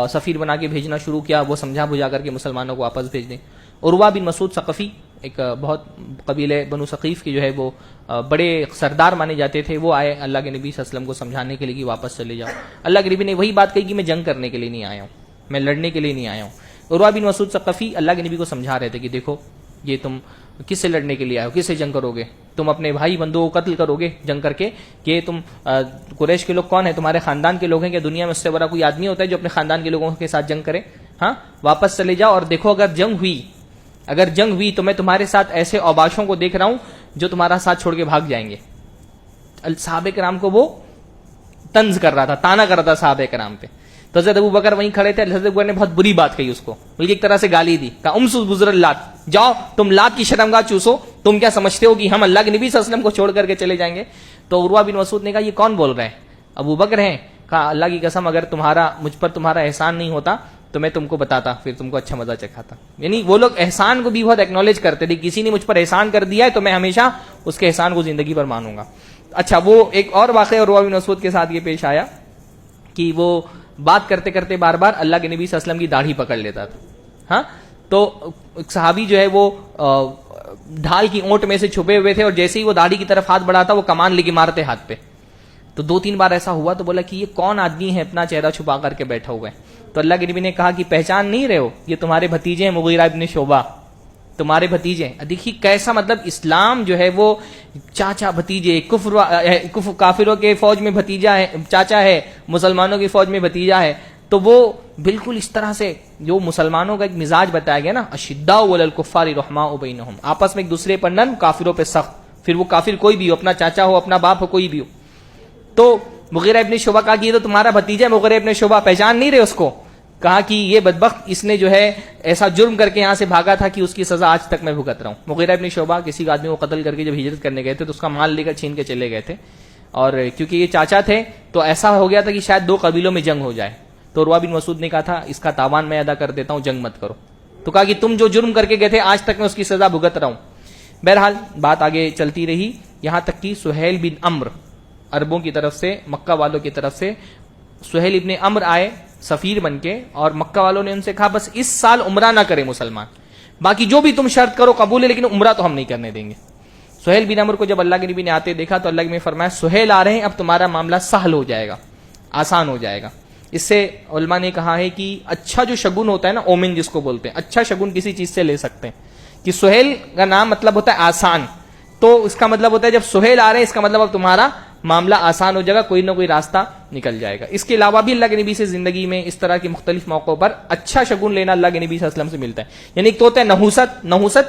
سفیر بنا کے بھیجنا شروع کیا، وہ سمجھا بجھا کر کے مسلمانوں کو واپس بھیج دیں. عروہ بن مسعود ثقفی، ایک بہت قبیلے بنو ثقیف کے جو ہے وہ بڑے سردار مانے جاتے تھے، وہ آئے اللہ کے نبی صلی اللہ علیہ وسلم کو سمجھانے کے لیے کہ واپس چلے جاؤ. اللہ کے نبی نے وہی بات کہی کہ میں جنگ کرنے کے لیے نہیں آیا ہوں، میں لڑنے کے لیے نہیں آیا ہوں. عروہ بن مسعود ثقفی اللہ کے نبی کو سمجھا رہے تھے کہ دیکھو یہ تم کس سے لڑنے کے لیے آئے ہو، کس سے جنگ کرو گے، تم اپنے بھائی بندوں کو قتل کرو گے جنگ کر کے، کہ تم قریش کے لوگ کون ہیں، تمہارے خاندان کے لوگ ہیں، کہ دنیا میں اس سے بڑا کوئی آدمی ہوتا ہے جو اپنے خاندان کے لوگوں کے ساتھ جنگ کرے. ہاں، واپس چلے جاؤ اور دیکھو اگر جنگ ہوئی تو میں تمہارے ساتھ ایسے اوباشوں کو دیکھ رہا ہوں جو تمہارا ساتھ چھوڑ کے بھاگ جائیں گے. صحابہ کرام کو وہ طنز کر رہا تھا، تانا کر رہا تھا صحابہ کرام پہ. تو حضرت ابو بکر وہیں کھڑے تھے، حضرت ابو بکر نے بہت بری بات کہی اس کو، بلکہ ایک طرح سے گالی دی، کہا امسس بزر اللات، جاؤ تم لات کی شرمگاہ چوسو، تم کیا سمجھتے ہو کہ ہم اللہ کے نبی صلی اللہ علیہ وسلم کو چھوڑ کر کے چلے جائیں گے. تو عروہ بن مسعود نے کہا یہ کون بول رہا ہے، ابو بکر ہیں. کہا اللہ کی قسم اگر مجھ پر تمہارا احسان نہیں ہوتا تو میں تم کو بتاتا، پھر تم کو اچھا مزہ چکھاتا. یعنی وہ لوگ احسان کو بھی بہت ایکنالج کرتے تھے، کسی نے مجھ پر احسان کر دیا ہے تو میں ہمیشہ اس کے احسان کو زندگی پر مانوں گا. اچھا، وہ ایک اور واقعہ عروہ بن مسعود کے ساتھ یہ پیش آیا کہ وہ بات کرتے کرتے بار بار اللہ کے نبی صلی اللہ علیہ وسلم کی داڑھی پکڑ لیتا تھا. ہاں، تو ایک صحابی جو ہے وہ ڈھال کی اونٹ میں سے چھپے ہوئے تھے، اور جیسے ہی وہ داڑھی کی طرف ہاتھ بڑھاتا وہ کمان لے کے مارتے ہاتھ پہ. تو 2-3 بار ایسا ہوا تو بولا کہ یہ کون آدمی ہے اپنا چہرہ چھپا کر کے بیٹھا ہوا ہے. تو اللہ کے نبی نے کہا کہ پہچان نہیں رہے ہو، یہ تمہارے بھتیجے ہیں مغیرہ ابن شعبہ، تمہارے بھتیجے. دیکھیے کیسا مطلب اسلام جو ہے وہ چاچا بھتیجے، کافروں کے فوج میں بھتیجا ہے، چاچا ہے، مسلمانوں کی فوج میں بھتیجا ہے. تو وہ بالکل اس طرح سے جو مسلمانوں کا ایک مزاج بتایا گیا نا، اشداء علی الکفار رحماء بینہم، آپس میں ایک دوسرے پر نرم، کافروں پہ سخت، پھر وہ کافر کوئی بھی ہو، اپنا چاچا ہو، اپنا باپ ہو، کوئی بھی ہو. تو مغیرہ ابن شعبہ کہا کہ یہ تو تمہارا بھتیجا ہے مغیرہ ابن شعبہ، پہچان نہیں رہے اس کو. کہا کہ یہ بدبخت اس نے جو ہے ایسا جرم کر کے یہاں سے بھاگا تھا کہ اس کی سزا آج تک میں بھگت رہا ہوں. مغیرہ ابن شعبہ کسی آدمی کو قتل کر کے جب ہجرت کرنے گئے تھے تو اس کا مال لے کر چھین کے چلے گئے تھے. اور کیونکہ یہ چاچا تھے تو ایسا ہو گیا تھا کہ شاید 2 قبیلوں میں جنگ ہو جائے، تو عروہ بن مسعود نے کہا تھا اس کا تاوان میں ادا کر دیتا ہوں، جنگ مت کرو. تو کہا کہ تم جو جرم کر کے گئے تھے آج تک میں اس کی سزا بھگت رہا ہوں. بہرحال بات آگے چلتی رہی، یہاں تک کہ سہیل بن عمرو، عربوں کی طرف سے، مکہ والوں کی طرف سے سہیل ابن عمرو آئے سفیر بن کے، اور مکہ والوں نے ان سے کہا بس اس سال عمرہ نہ کرے مسلمان، باقی جو بھی تم شرط کرو قبول ہے، لیکن عمرہ تو ہم نہیں کرنے دیں گے. سہیل بن عمرو کو جب اللہ کے نبی نے آتے دیکھا تو اللہ نے فرمایا سہیل آ رہے ہیں، اب تمہارا معاملہ سہل ہو جائے گا، آسان ہو جائے گا. اس سے علماء نے کہا ہے کہ اچھا جو شگون ہوتا ہے نا، اومن جس کو بولتے ہیں، اچھا شگون کسی چیز سے لے سکتے ہیں. کہ سہیل کا نام مطلب ہوتا ہے آسان، تو اس کا مطلب ہوتا ہے جب سہیل آ رہے ہیں اس کا مطلب اب تمہارا معاملہ آسان ہو جائے گا، کوئی نہ کوئی راستہ نکل جائے گا. اس کے علاوہ بھی اللہ کے نبی سے زندگی میں اس طرح کے مختلف موقعوں پر اچھا شگون لینا اللہ کے نبی صلی اللہ علیہ وسلم سے ملتا ہے. یعنی ایک تو ہوتا ہے نحوست،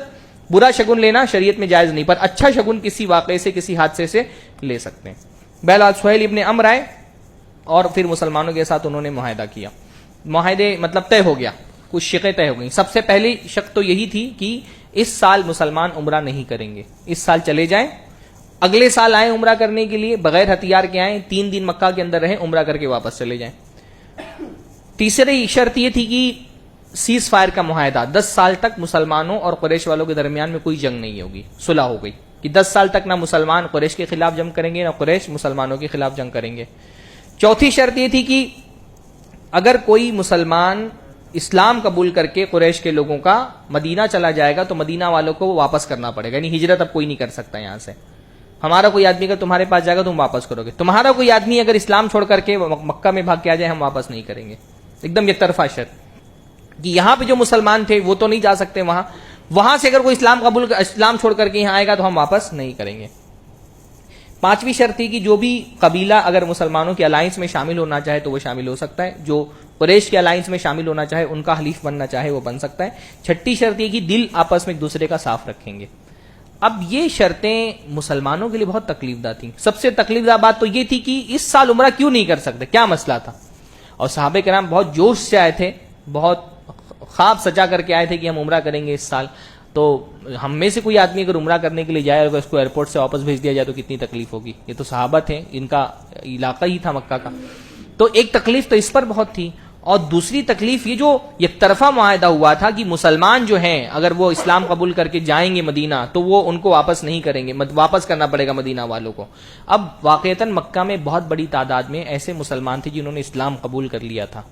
برا شگون لینا شریعت میں جائز نہیں، پر اچھا شگون کسی واقعے سے، کسی حادثے سے لے سکتے ہیں. بہرحال سہیل ابن عمرو آئے اور پھر مسلمانوں کے ساتھ انہوں نے معاہدہ کیا. معاہدے مطلب طے ہو گیا، کچھ شقیں طے ہو گئیں. سب سے پہلی شق تو یہی تھی کہ اس سال مسلمان عمرہ نہیں کریں گے، اس سال چلے جائیں، اگلے سال آئیں عمرہ کرنے کے لیے، بغیر ہتھیار کے آئیں، 3 دن مکہ کے اندر رہیں، عمرہ کر کے واپس چلے جائیں. تیسری شرط یہ تھی کہ سیز فائر کا معاہدہ، 10 سال تک مسلمانوں اور قریش والوں کے درمیان میں کوئی جنگ نہیں ہوگی، صلح ہو گئی کہ 10 سال تک نہ مسلمان قریش کے خلاف جنگ کریں گے، نہ قریش مسلمانوں کے خلاف جنگ کریں گے. چوتھی شرط یہ تھی کہ اگر کوئی مسلمان اسلام قبول کر کے قریش کے لوگوں کا مدینہ چلا جائے گا تو مدینہ والوں کو واپس کرنا پڑے گا، یعنی ہجرت اب کوئی نہیں کر سکتا یہاں سے. ہمارا کوئی آدمی اگر تمہارے پاس جائے گا تم واپس کرو گے، تمہارا کوئی آدمی اگر اسلام چھوڑ کر کے مکہ میں بھاگ کے آ جائے ہم واپس نہیں کریں گے. ایک دم یک طرفہ شرط کہ یہاں پہ جو مسلمان تھے وہ تو نہیں جا سکتے وہاں سے اگر کوئی اسلام چھوڑ کر کے یہاں آئے گا تو ہم واپس نہیں کریں گے. پانچویں شرط تھی کہ جو بھی قبیلہ اگر مسلمانوں کے الائنس میں شامل ہونا چاہے تو وہ شامل ہو سکتا ہے، جو قریش کے الائنس میں شامل ہونا چاہے، ان کا حلیف بننا چاہے وہ بن سکتا ہے. چھٹی شرط یہ کہ دل آپس میں ایک دوسرے کا صاف رکھیں گے. اب یہ شرطیں مسلمانوں کے لیے بہت تکلیف دہ تھیں. سب سے تکلیف دہ بات تو یہ تھی کہ اس سال عمرہ کیوں نہیں کر سکتے، کیا مسئلہ تھا. اور صحابہ کرام بہت جوش سے آئے تھے، بہت خواب سجا کر کے آئے تھے کہ ہم عمرہ کریں گے اس سال. تو ہم میں سے کوئی آدمی اگر عمرہ کرنے کے لیے جائے اور اس کو ایئرپورٹ سے واپس بھیج دیا جائے تو کتنی تکلیف ہوگی. یہ تو صحابہ تھے، ان کا علاقہ ہی تھا مکہ کا. تو ایک تکلیف تو اس پر بہت تھی، اور دوسری تکلیف یہ جو یک طرفہ معاہدہ ہوا تھا کہ مسلمان جو ہیں اگر وہ اسلام قبول کر کے جائیں گے مدینہ تو وہ ان کو واپس نہیں کریں گے، واپس کرنا پڑے گا مدینہ والوں کو. اب واقعتاً مکہ میں بہت بڑی تعداد میں ایسے مسلمان تھے جنہوں نے اسلام قبول کر لیا تھا،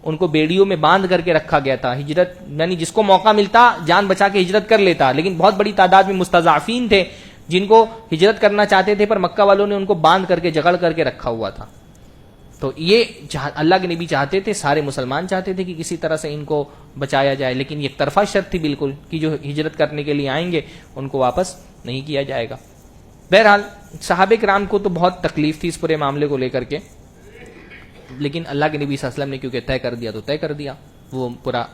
ان کو بیڑیوں میں باندھ کر کے رکھا گیا تھا. ہجرت یعنی جس کو موقع ملتا جان بچا کے ہجرت کر لیتا، لیکن بہت بڑی تعداد میں مستضعفین تھے جن کو ہجرت کرنا چاہتے تھے پر مکہ والوں نے ان کو باندھ کر کے جگڑ کر کے رکھا ہوا تھا. تو یہ اللہ کے نبی چاہتے تھے، سارے مسلمان چاہتے تھے کہ کسی طرح سے ان کو بچایا جائے، لیکن ایک طرفہ شرط تھی بالکل کہ جو ہجرت کرنے کے لیے آئیں گے ان کو واپس نہیں کیا جائے گا. بہرحال صحابہ کرام کو تو بہت تکلیف تھی اس پورے معاملے کو لے کر کے، لیکن اللہ کے نبی صلی اللہ علیہ وسلم نے کیونکہ طے کر دیا تو طے کر دیا. وہ پورا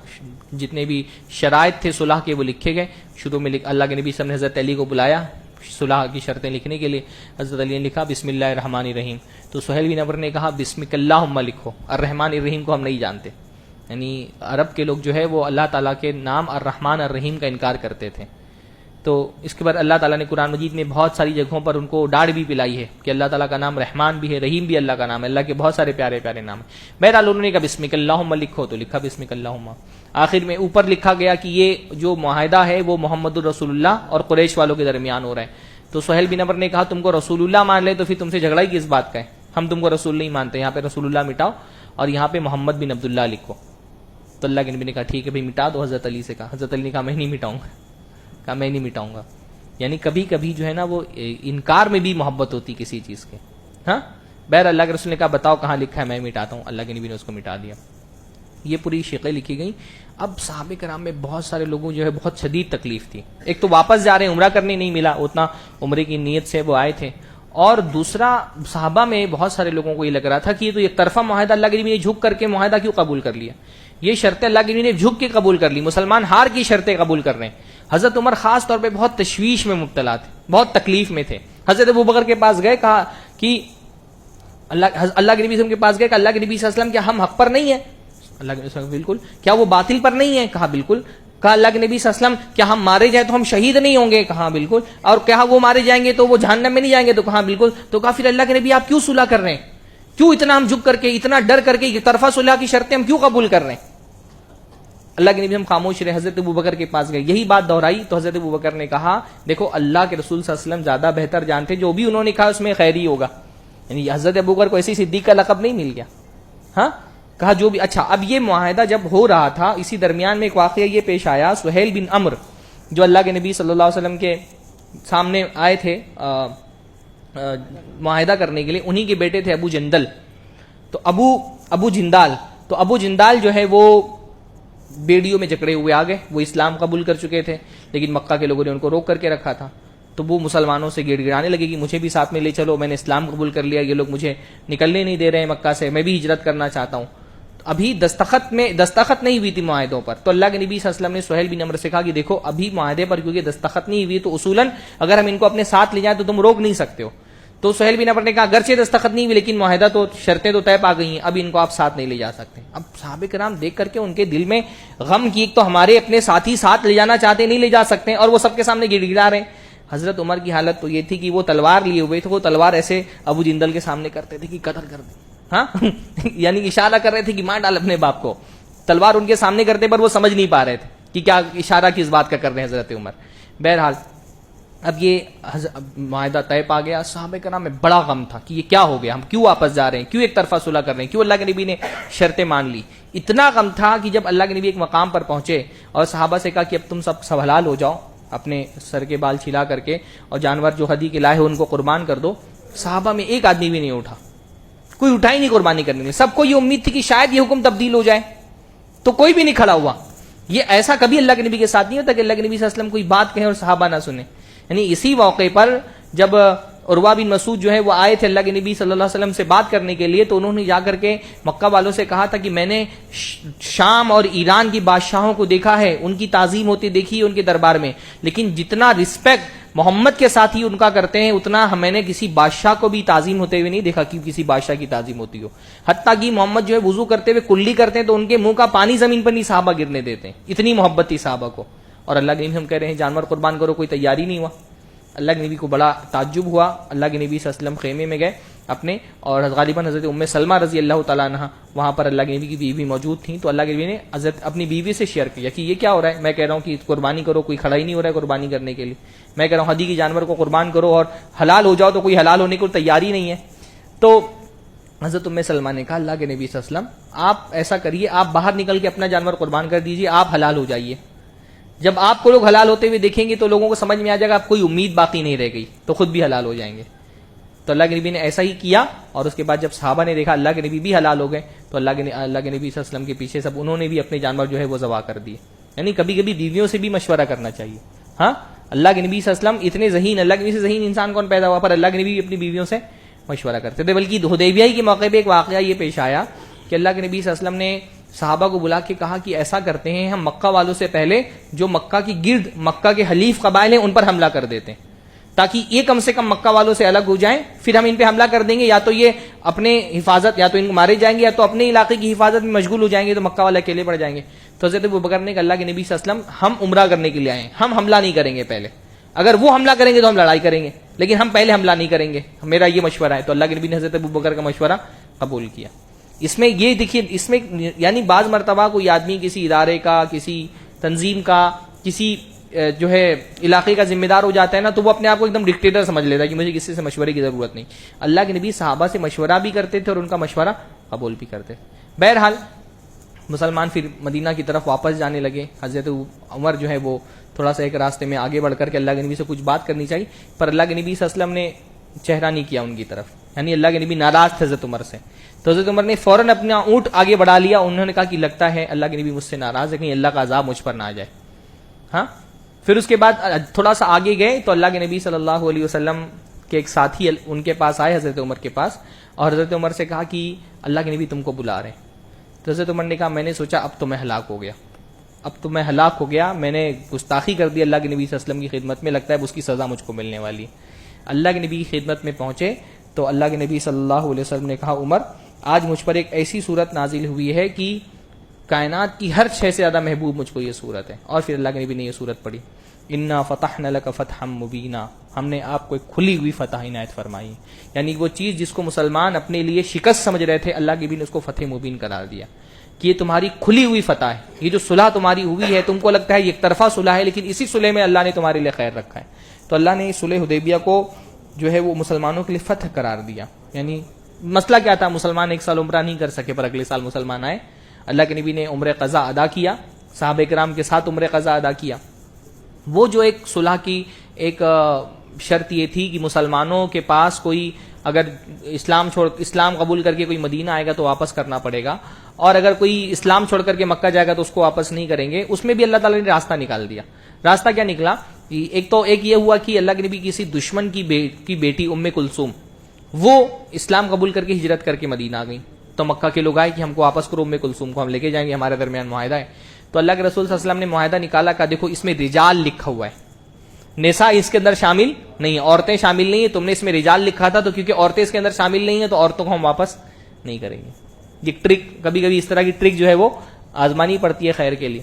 جتنے بھی شرائط تھے صلح کے وہ لکھے گئے. شروع میں اللہ کے نبی صلی اللہ علیہ وسلم نے حضرت علی کو بلایا صلح کی شرطیں لکھنے کے لیے. حضرت علی نے لکھا بسم اللہ الرحمن الرحیم، تو سہیل بن عمرو نے کہا بسمک اللہم لکھو، الرحمن الرحیم کو ہم نہیں جانتے. یعنی عرب کے لوگ جو ہے وہ اللہ تعالیٰ کے نام الرحمن الرحیم کا انکار کرتے تھے. تو اس کے بعد اللہ تعالیٰ نے قرآن مجید میں بہت ساری جگہوں پر ان کو ڈانٹ بھی پلائی ہے کہ اللہ تعالیٰ کا نام رحمان بھی ہے، رحیم بھی اللہ کا نام ہے، اللہ کے بہت سارے پیارے پیارے نام ہیں. بہرحال انہوں نے کہا بسمک اللہم لکھو تو لکھا بسمک اللہم. آخر میں اوپر لکھا گیا کہ یہ جو معاہدہ ہے وہ محمد الرسول اللہ اور قریش والوں کے درمیان ہو رہا ہے. تو سہیل بن عمرو نے کہا تم کو رسول اللہ مان لے تو پھر تم سے جھگڑا ہی کس بات کا ہے، ہم تم کو رسول نہیں مانتے، یہاں پہ رسول اللہ مٹاؤ اور یہاں پہ محمد بن عبداللہ لکھو. تو اللہ کے نبی نے کہا ٹھیک ہے بھائی مٹا دو. حضرت علی سے کہا، حضرت علی نے کہا میں نہیں مٹاؤں گا، کہا میں نہیں مٹاؤں گا. یعنی کبھی کبھی جو ہے نا وہ انکار میں بھی محبت ہوتی کسی چیز کے. ہاں بہر اللہ کے رسول نے کہا بتاؤ کہاں لکھا ہے، میں مٹاتا ہوں. اللہ کے نبی نے اس کو مٹا دیا. یہ پوری شقیں لکھی گئیں. اب صحابہ کرام میں بہت سارے لوگوں جو ہے بہت شدید تکلیف تھی. ایک تو واپس جا رہے ہیں، عمرہ کرنے نہیں ملا، اتنا عمرے کی نیت سے وہ آئے تھے، اور دوسرا صحابہ میں بہت سارے لوگوں کو یہ لگ رہا تھا کہ یہ تو ایک طرفہ معاہدہ اللہ کے نبی نے جھک کر کے معاہدہ کیوں قبول کر لیا، یہ شرطیں اللہ کے نبی نے جھک کے قبول کر لی، مسلمان ہار کی شرطیں قبول کر رہے ہیں. حضرت عمر خاص طور پہ بہت تشویش میں مبتلا تھے، بہت تکلیف میں تھے. حضرت ابوبکر کے پاس گئے، کہا کہ اللہ کے نبی صلی اللہ علیہ وسلم کے پاس گئے کہ اللہ کے نبی صلی اللہ علیہ وسلم کیا ہم حق پر نہیں ہیں؟ اللہ کے نبی بالکل. کیا وہ باطل پر نہیں ہے؟ کہا بالکل. کہا اللہ کے نبی صلی اللہ علیہ وسلم کیا ہم مارے جائیں تو ہم شہید نہیں ہوں گے؟ کہا بالکل. اور کہا وہ مارے جائیں گے تو وہ جہنم میں نہیں جائیں گے؟ تو کہا بالکل. تو کہا پھر اللہ کے نبی آپ کیوں صلح کر رہے ہیں؟ کیوں اتنا ہم جھک کر کے، اتنا ڈر کر کے ایک طرفہ صلح کی شرطیں ہم کیوں قبول کر رہے ہیں؟ اللہ کے نبی ہم خاموش رہے. حضرت ابوبکر کے پاس گئے، یہی بات دہرائی تو حضرت ابوبکر نے کہا دیکھو اللہ کے رسول صلی اللہ علیہ وسلم زیادہ بہتر جانتے، جو بھی انہوں نے کہا اس میں خیر ہی ہوگا. یعنی حضرت ابوبکر کو ایسی صدیق کا لقب نہیں مل گیا. ہاں کہا جو بھی. اچھا اب یہ معاہدہ جب ہو رہا تھا، اسی درمیان میں ایک واقعہ یہ پیش آیا. سہیل بن عمرو جو اللہ کے نبی صلی اللہ علیہ وسلم کے سامنے آئے تھے معاہدہ کرنے کے لیے، انہی کے بیٹے تھے ابو جندل. تو ابو جندال جو ہے وہ بیڑیوں میں جکڑے ہوئے آ گئے. وہ اسلام قبول کر چکے تھے لیکن مکہ کے لوگوں نے ان کو روک کر کے رکھا تھا. تو وہ مسلمانوں سے گڑ گڑانے لگے کہ مجھے بھی ساتھ میں لے چلو، میں نے اسلام قبول کر لیا، یہ لوگ مجھے نکلنے نہیں دے رہے ہیں مکہ سے، میں بھی ہجرت کرنا چاہتا ہوں. ابھی دستخط نہیں ہوئی تھی معاہدوں پر. تو اللہ کے نبی صلی اللہ علیہ وسلم نے سہیل بن عمرو سے کہا کہ دیکھو ابھی معاہدے پر کیونکہ دستخط نہیں ہوئی تو اصولاً اگر ہم ان کو اپنے ساتھ لے جائیں تو تم روک نہیں سکتے ہو. تو سہیل بن عمرو نے کہا اگرچہ دستخط نہیں ہوئی لیکن معاہدہ تو، شرطیں تو طے پا گئی ہیں، اب ان کو آپ ساتھ نہیں لے جا سکتے. اب صحابہ کرام دیکھ کر کے ان کے دل میں غم کی، ایک تو ہمارے اپنے ساتھی ساتھ لے جانا چاہتے نہیں لے جا سکتے اور وہ سب کے سامنے گڑ گڑا رہے ہیں. حضرت عمر کی حالت تو یہ تھی کہ وہ تلوار لیے ہوئے تھے، وہ تلوار ایسے ابو جندل کے سامنے کرتے تھے کہ قتل کر دیں. ہاں یعنی اشارہ کر رہے تھے کہ مار ڈال اپنے باپ کو. تلوار ان کے سامنے کرتے پر وہ سمجھ نہیں پا رہے تھے کہ کیا اشارہ کس بات کا کر رہے ہیں حضرت عمر. بہرحال اب یہ معاہدہ طے پا گیا. صحابہ کرام میں بڑا غم تھا کہ یہ کیا ہو گیا، ہم کیوں واپس جا رہے ہیں، کیوں ایک طرفہ صلح کر رہے ہیں، کیوں اللہ کے نبی نے شرطیں مان لی. اتنا غم تھا کہ جب اللہ کے نبی ایک مقام پر پہنچے اور صحابہ سے کہا کہ اب تم سب حلال ہو جاؤ، اپنے سر کے بال چھلا کر کے اور جانور جو ہدی کے لائے ہیں ان کو قربان کر دو. صحابہ میں ایک آدمی بھی نہیں اٹھا، کوئی اٹھا ہی نہیں قربانی کرنے میں. سب کو یہ امید تھی کہ شاید یہ حکم تبدیل ہو جائے، تو کوئی بھی نہیں کھڑا ہوا. یہ ایسا کبھی اللہ کے نبی کے ساتھ نہیں ہوتا کہ اللہ کے نبی صلی اللہ علیہ وسلم کوئی بات کہیں اور صحابہ نہ سنیں. یعنی اسی موقع پر جب عروہ بن مسعود جو ہے وہ آئے تھے اللہ کے نبی صلی اللہ علیہ وسلم سے بات کرنے کے لیے، تو انہوں نے جا کر کے مکہ والوں سے کہا تھا کہ میں نے شام اور ایران کی بادشاہوں کو دیکھا ہے، ان کی تعظیم ہوتی دیکھی ہے ان کے دربار میں، لیکن جتنا رسپیکٹ محمد کے ساتھ ہی ان کا کرتے ہیں اتنا میں نے کسی بادشاہ کو بھی تعظیم ہوتے ہوئے نہیں دیکھا کہ کسی بادشاہ کی تعظیم ہوتی ہو. حتیٰ کہ محمد جو ہے وضو کرتے ہوئے کلی کرتے ہیں تو ان کے منہ کا پانی زمین پر نہیں صحابہ گرنے دیتے ہیں، اتنی محبت تھی صحابہ کو. اور اللہ کے نبی ہم کہہ رہے ہیں جانور قربان کرو، کوئی تیاری نہیں ہوا. اللہ کے نبی کو بڑا تعجب ہوا. اللہ کے نبی صلی اللہ علیہ وسلم خیمے میں گئے اپنے، اور غالباً حضرت ام سلمہ رضی اللہ تعالیٰ عنہ وہاں پر اللہ کے نبی کی بیوی موجود تھیں. تو اللہ کے نبی نے حضرت اپنی بیوی سے شیئر کیا کہ یہ کیا ہو رہا ہے. میں کہہ رہا ہوں کہ قربانی کرو، کوئی کھڑا ہی نہیں ہو رہا ہے قربانی کرنے کے لیے. میں کہہ رہا ہوں ہدی کی جانور کو قربان کرو اور حلال ہو جاؤ، تو کوئی حلال ہونے کو تیاری نہیں ہے. تو حضرت ام سلمہ نے کہا اللہ کے نبی صلی اللہ علیہ وسلم آپ ایسا کریے، آپ باہر نکل کے اپنا جانور قربان کر دیجیے، آپ حلال ہو جائیے. جب آپ کو لوگ حلال ہوتے ہوئے دیکھیں گے تو لوگوں کو سمجھ میں آ جائے گا آپ کوئی امید باقی نہیں رہ گئی، تو خود بھی حلال ہو جائیں گے. تو اللہ کے نبی نے ایسا ہی کیا. اور اس کے بعد جب صحابہ نے دیکھا اللہ کے نبی بھی حلال ہو گئے تو اللہ کے نبی صلی اللہ علیہ وسلم کے پیچھے سب انہوں نے بھی اپنے جانور جو ہے وہ ذبح کر دیے. یعنی کبھی کبھی بیویوں سے بھی مشورہ کرنا چاہیے. ہاں اللہ کے نبی صلی اللہ علیہ وسلم اتنے ذہین، اللہ کے نبی سے ذہین انسان کون پیدا ہوا، پر اللہ کے نبی اپنی بیویوں سے مشورہ کرتے تھے. بلکہ حدیبیہ کے موقع پہ ایک واقعہ یہ پیش آیا کہ اللہ کے نبی صلی اللہ علیہ وسلم نے صحابہ کو بلا کے کہا کہ ایسا کرتے ہیں ہم مکہ والوں سے پہلے جو مکہ کی گرد مکہ کے حلیف قبائل ہیں ان پر حملہ کر دیتے ہیں، تاکہ یہ کم سے کم مکہ والوں سے الگ ہو جائیں. پھر ہم ان پہ حملہ کر دیں گے، یا تو یہ اپنے حفاظت، یا تو ان کو مارے جائیں گے، یا تو اپنے علاقے کی حفاظت میں مشغول ہو جائیں گے، تو مکہ والے اکیلے پڑ جائیں گے. تو حضرت ابوبکر نے کہا اللہ کے نبی صلی اللہ علیہ وسلم ہم عمرہ کرنے کے لیے آئے ہیں، ہم حملہ نہیں کریں گے پہلے. اگر وہ حملہ کریں گے تو ہم لڑائی کریں گے، لیکن ہم پہلے حملہ نہیں کریں گے، میرا یہ مشورہ ہے. تو اللہ کے نبی نے حضرت ابوبکر کا مشورہ قبول کیا. اس میں یہ دیکھیے، اس میں یعنی بعض مرتبہ کوئی آدمی کسی ادارے کا، کسی تنظیم کا، کسی جو ہے علاقے کا ذمہ دار ہو جاتا ہے نا، تو وہ اپنے آپ کو ایک دم ڈکٹیٹر سمجھ لیتا ہے کہ مجھے کسی سے مشورے کی ضرورت نہیں. اللہ کے نبی صحابہ سے مشورہ بھی کرتے تھے اور ان کا مشورہ قبول بھی کرتے. بہرحال مسلمان پھر مدینہ کی طرف واپس جانے لگے. حضرت عمر جو ہے وہ تھوڑا سا ایک راستے میں آگے بڑھ کر کے اللہ کے نبی سے کچھ بات کرنی چاہیے، پر اللہ کے نبی صلی اللہ علیہ وسلم نے چہرہ نہیں کیا ان کی طرف. یعنی اللہ کے نبی ناراض تھے حضرت عمر سے. تو حضرت عمر نے فوراً اپنا اونٹ آگے بڑھا لیا. انہوں نے کہا کہ لگتا ہے اللہ کے نبی مجھ سے ناراض ہے، کہیں اللہ کا عذاب مجھ پر نہ آ جائے. ہاں پھر اس کے بعد تھوڑا سا آگے گئے تو اللہ کے نبی صلی اللہ علیہ وسلم کے ایک ساتھی ان کے پاس آئے حضرت عمر کے پاس، اور حضرت عمر سے کہا کہ اللہ کے نبی تم کو بلا رہے ہیں. تو حضرت عمر نے کہا میں نے سوچا اب تو میں ہلاک ہو گیا، اب تو میں ہلاک ہو گیا، میں نے گستاخی کر دی اللہ کے نبی صلی اللہ علیہ وسلم کی خدمت میں، لگتا ہے اس کی سزا مجھ کو ملنے والی ہے. اللہ کے نبی کی خدمت میں پہنچے تو اللہ کے نبی صلی اللہ علیہ وسلم نے کہا عمر آج مجھ پر ایک ایسی صورت نازل ہوئی ہے کہ کائنات کی ہر شے سے زیادہ محبوب مجھ کو یہ صورت ہے. اور پھر اللہ کے نبی نے یہ صورت پڑھی, انا فتحنا لک فتحا مبینا, ہم نے آپ کو ایک کھلی ہوئی فتح عنایت فرمائی. یعنی وہ چیز جس کو مسلمان اپنے لیے شکست سمجھ رہے تھے, اللہ کے نبی نے اس کو فتح مبین قرار دیا کہ یہ تمہاری کھلی ہوئی فتح ہے. یہ جو صلح تمہاری ہوئی ہے, تم کو لگتا ہے یہ ایک طرفہ صلح ہے, لیکن اسی صلح میں اللہ نے تمہارے لیے خیر رکھا ہے. تو اللہ نے صلح حدیبیہ کو جو ہے وہ مسلمانوں کے لیے فتح قرار دیا. یعنی مسئلہ کیا تھا, مسلمان ایک سال عمرہ نہیں کر سکے, پر اگلے سال مسلمان آئے. اللہ کے نبی نے عمرہ قضا ادا کیا, صحابہ کرام کے ساتھ عمرہ قضا ادا کیا. وہ جو ایک صلح کی ایک شرط یہ تھی کہ مسلمانوں کے پاس کوئی اگر اسلام قبول کر کے کوئی مدینہ آئے گا تو واپس کرنا پڑے گا, اور اگر کوئی اسلام چھوڑ کر کے مکہ جائے گا تو اس کو واپس نہیں کریں گے. اس میں بھی اللہ تعالیٰ نے راستہ نکال دیا. راستہ کیا نکلا, ایک یہ ہوا کہ اللہ کے نبی کسی دشمن کی بیٹی ام کلثوم وہ اسلام قبول کر کے ہجرت کر کے مدینہ آ گئی. تو مکہ کے لوگ آئے کہ ہم کو واپس کرو, ام کلثوم کو ہم لے کے جائیں گے, ہمارے درمیان معاہدہ ہے. تو اللہ کے رسول صلی اللہ علیہ وسلم نے معاہدہ نکالا, کہ دیکھو اس میں رجال لکھا ہوا ہے, نساء اس کے اندر شامل نہیں ہے, عورتیں شامل نہیں ہیں. تم نے اس میں رجال لکھا تھا, تو کیونکہ عورتیں اس کے اندر شامل نہیں ہیں تو عورتوں کو ہم واپس نہیں کریں گے. یہ ٹرک, کبھی کبھی اس طرح کی ٹرک جو ہے وہ آزمانی پڑتی ہے خیر کے لیے.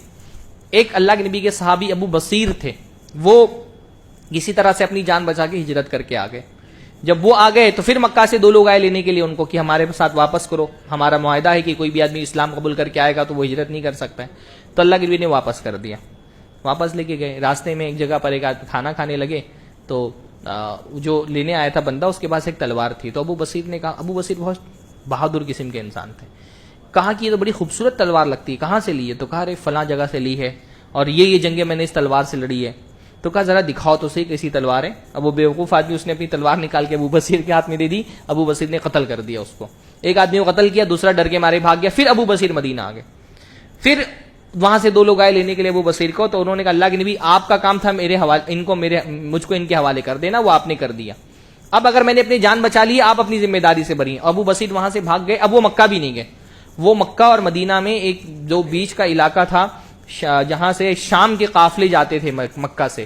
ایک اللہ کے نبی کے صحابی ابو بصیر تھے, وہ کسی طرح سے اپنی جان بچا کے ہجرت کر کے آ گئے. جب وہ آ گئے تو پھر مکہ سے 2 لوگ آئے لینے کے لیے ان کو کہ ہمارے ساتھ واپس کرو, ہمارا معاہدہ ہے کہ کوئی بھی آدمی اسلام قبول کر کے آئے گا تو وہ ہجرت نہیں کر سکتا ہے. تو اللہ کے نبی نے واپس کر دیا, واپس لے کے گئے. راستے میں ایک جگہ پر ایک آدمی کھانا کھانے لگے, تو جو لینے آیا تھا بندہ, اس کے پاس ایک تلوار تھی. تو ابو بصیر نے کہا, ابو بصیر بہت بہادر قسم کے انسان تھے, کہا کہ یہ تو بڑی خوبصورت تلوار لگتی ہے, کہاں سے لی ہے؟ تو کہا ارے فلاں جگہ سے لی ہے, اور یہ جنگیں میں نے اس تلوار سے لڑی ہے. تو کہا ذرا دکھاؤ تو صحیح کیسی تلوار ہے. اب وہ بیوقوف آدمی, اس نے اپنی تلوار نکال کے ابو بصیر کے ہاتھ میں دے دی. ابو بصیر نے قتل کر دیا اس کو. ایک آدمی کو قتل کیا, دوسرا ڈر کے مارے بھاگ گیا. پھر ابو بصیر مدینہ آ گئے. پھر وہاں سے 2 لوگ آئے لینے کے لیے ابو بصیر کو. تو انہوں نے کہا اللہ کے نبی آپ کا کام تھا میرے حوالے, مجھ کو ان کے حوالے کر دینا, وہ آپ نے کر دیا. اب اگر میں نے اپنی جان بچا لی, آپ اپنی ذمہ داری سے بری ہیں. ابو بصیر وہاں سے بھاگ گئے. اب وہ مکہ بھی نہیں گئے. وہ مکہ اور مدینہ میں ایک جو بیچ کا علاقہ تھا, جہاں سے شام کے قافلے جاتے تھے, مکہ سے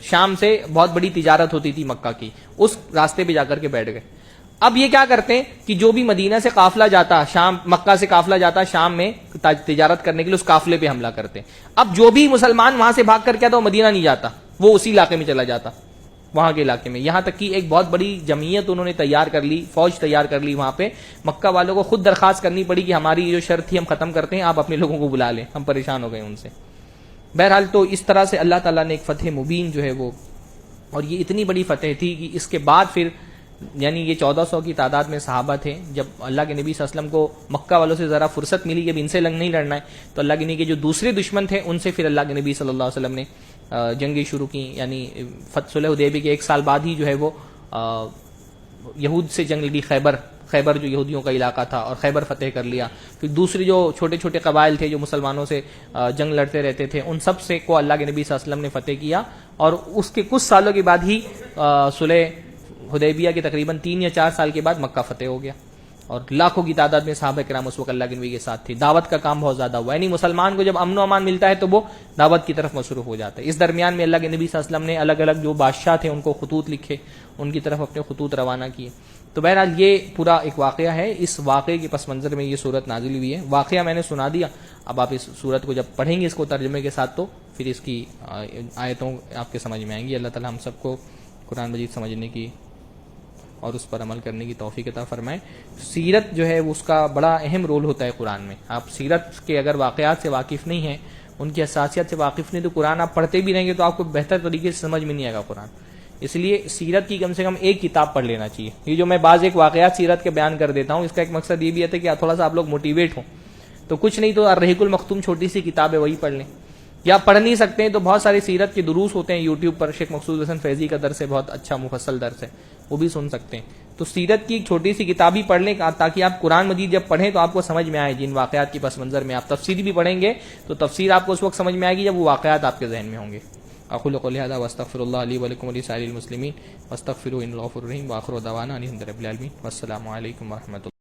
شام سے بہت بڑی تجارت ہوتی تھی مکہ کی, اس راستے پہ جا کر کے بیٹھ گئے. اب یہ کیا کرتے ہیں کہ جو بھی مدینہ سے قافلہ جاتا, مکہ سے قافلہ جاتا شام میں تجارت کرنے کے لیے, اس قافلے پہ حملہ کرتے. اب جو بھی مسلمان وہاں سے بھاگ کر کے آتا وہ مدینہ نہیں جاتا, وہ اسی علاقے میں چلا جاتا, وہاں کے علاقے میں. یہاں تک کہ ایک بہت بڑی جمعیت انہوں نے تیار کر لی, فوج تیار کر لی وہاں پہ. مکہ والوں کو خود درخواست کرنی پڑی کہ ہماری جو شرط تھی ہم ختم کرتے ہیں, آپ اپنے لوگوں کو بلا لیں, ہم پریشان ہو گئے ان سے. بہرحال تو اس طرح سے اللہ تعالیٰ نے ایک فتح مبین جو ہے وہ, اور یہ اتنی بڑی فتح تھی کہ اس کے بعد پھر یعنی یہ 1400 کی تعداد میں صحابہ تھے. جب اللہ کے نبی صلی اللہ علیہ وسلم کو مکہ والوں سے ذرا فرصت ملی کہ اب ان سے نہیں لڑنا ہے, تو اللہ کے نبی کے جو دوسرے دشمن تھے ان سے پھر اللہ کے نبی صلی اللہ علیہ وسلم نے جنگیں شروع کی. یعنی صلح حدیبیہ کے 1 سال بعد ہی جو ہے وہ یہود سے جنگ لڑی. خیبر جو یہودیوں کا علاقہ تھا, اور خیبر فتح کر لیا. پھر دوسری جو چھوٹے چھوٹے قبائل تھے جو مسلمانوں سے جنگ لڑتے رہتے تھے, ان سب سے کو اللہ کے نبی صلی اللہ علیہ وسلم نے فتح کیا. اور اس کے کچھ سالوں کے بعد ہی صلح حدیبیہ کے تقریباً 3 یا 4 سال کے بعد مکہ فتح ہو گیا, اور لاکھوں کی تعداد میں صحابہ کرام اس وقت اللہ کے نبی کے ساتھ تھے. دعوت کا کام بہت زیادہ ہوا, یعنی مسلمان کو جب امن و امان ملتا ہے تو وہ دعوت کی طرف مصروف ہو جاتا ہے. اس درمیان میں اللہ کے نبی صلی اللہ علیہ وسلم نے الگ الگ جو بادشاہ تھے ان کو خطوط لکھے, ان کی طرف اپنے خطوط روانہ کیے. تو بہرحال یہ پورا ایک واقعہ ہے. اس واقعے کے پس منظر میں یہ صورت نازل ہوئی ہے. واقعہ میں نے سنا دیا, اب آپ اس صورت کو جب پڑھیں گے اس کو ترجمے کے ساتھ, تو پھر اس کی آیتوں آپ کے سمجھ میں آئیں گی. اللہ تعالی ہم سب کو قرآن مجید سمجھنے کی اور اس پر عمل کرنے کی توفیق عطا فرمائے. سیرت جو ہے اس کا بڑا اہم رول ہوتا ہے قرآن میں. آپ سیرت کے اگر واقعات سے واقف نہیں ہیں, ان کی اساسیات سے واقف نہیں, تو قرآن آپ پڑھتے بھی رہیں گے تو آپ کو بہتر طریقے سے سمجھ میں نہیں آئے گا قرآن. اس لیے سیرت کی کم سے کم ایک کتاب پڑھ لینا چاہیے. یہ جو میں بعض ایک واقعات سیرت کے بیان کر دیتا ہوں, اس کا ایک مقصد یہ بھی ہے کہ تھوڑا سا آپ لوگ موٹیویٹ ہوں. تو کچھ نہیں تو الرحیق المختوم چھوٹی سی کتاب ہے, وہی پڑھ لیں. یا پڑھ نہیں سکتے ہیں تو بہت ساری سیرت کے دروس ہوتے ہیں یوٹیوب پر. شیخ مقصود حسن فیضی کا درس ہے, بہت اچھا مفصل درس ہے, وہ بھی سن سکتے ہیں. تو سیرت کی ایک چھوٹی سی کتاب ہی پڑھ لیں, تاکہ آپ قرآن مجید جب پڑھیں تو آپ کو سمجھ میں آئے جن واقعات کی پس منظر میں. آپ تفسیر بھی پڑھیں گے تو تفسیر آپ کو اس وقت سمجھ میں آئے گی جب وہ واقعات آپ کے ذہن میں ہوں گے. اقول قولی ھذا واستغفر اللہ لی ولکم ولسائر المسلمین واستغفروہ انہ غفور رحیم. واخر دعوانا ان الحمد للہ رب العالمین. والسلام علیکم ورحمۃ اللہ.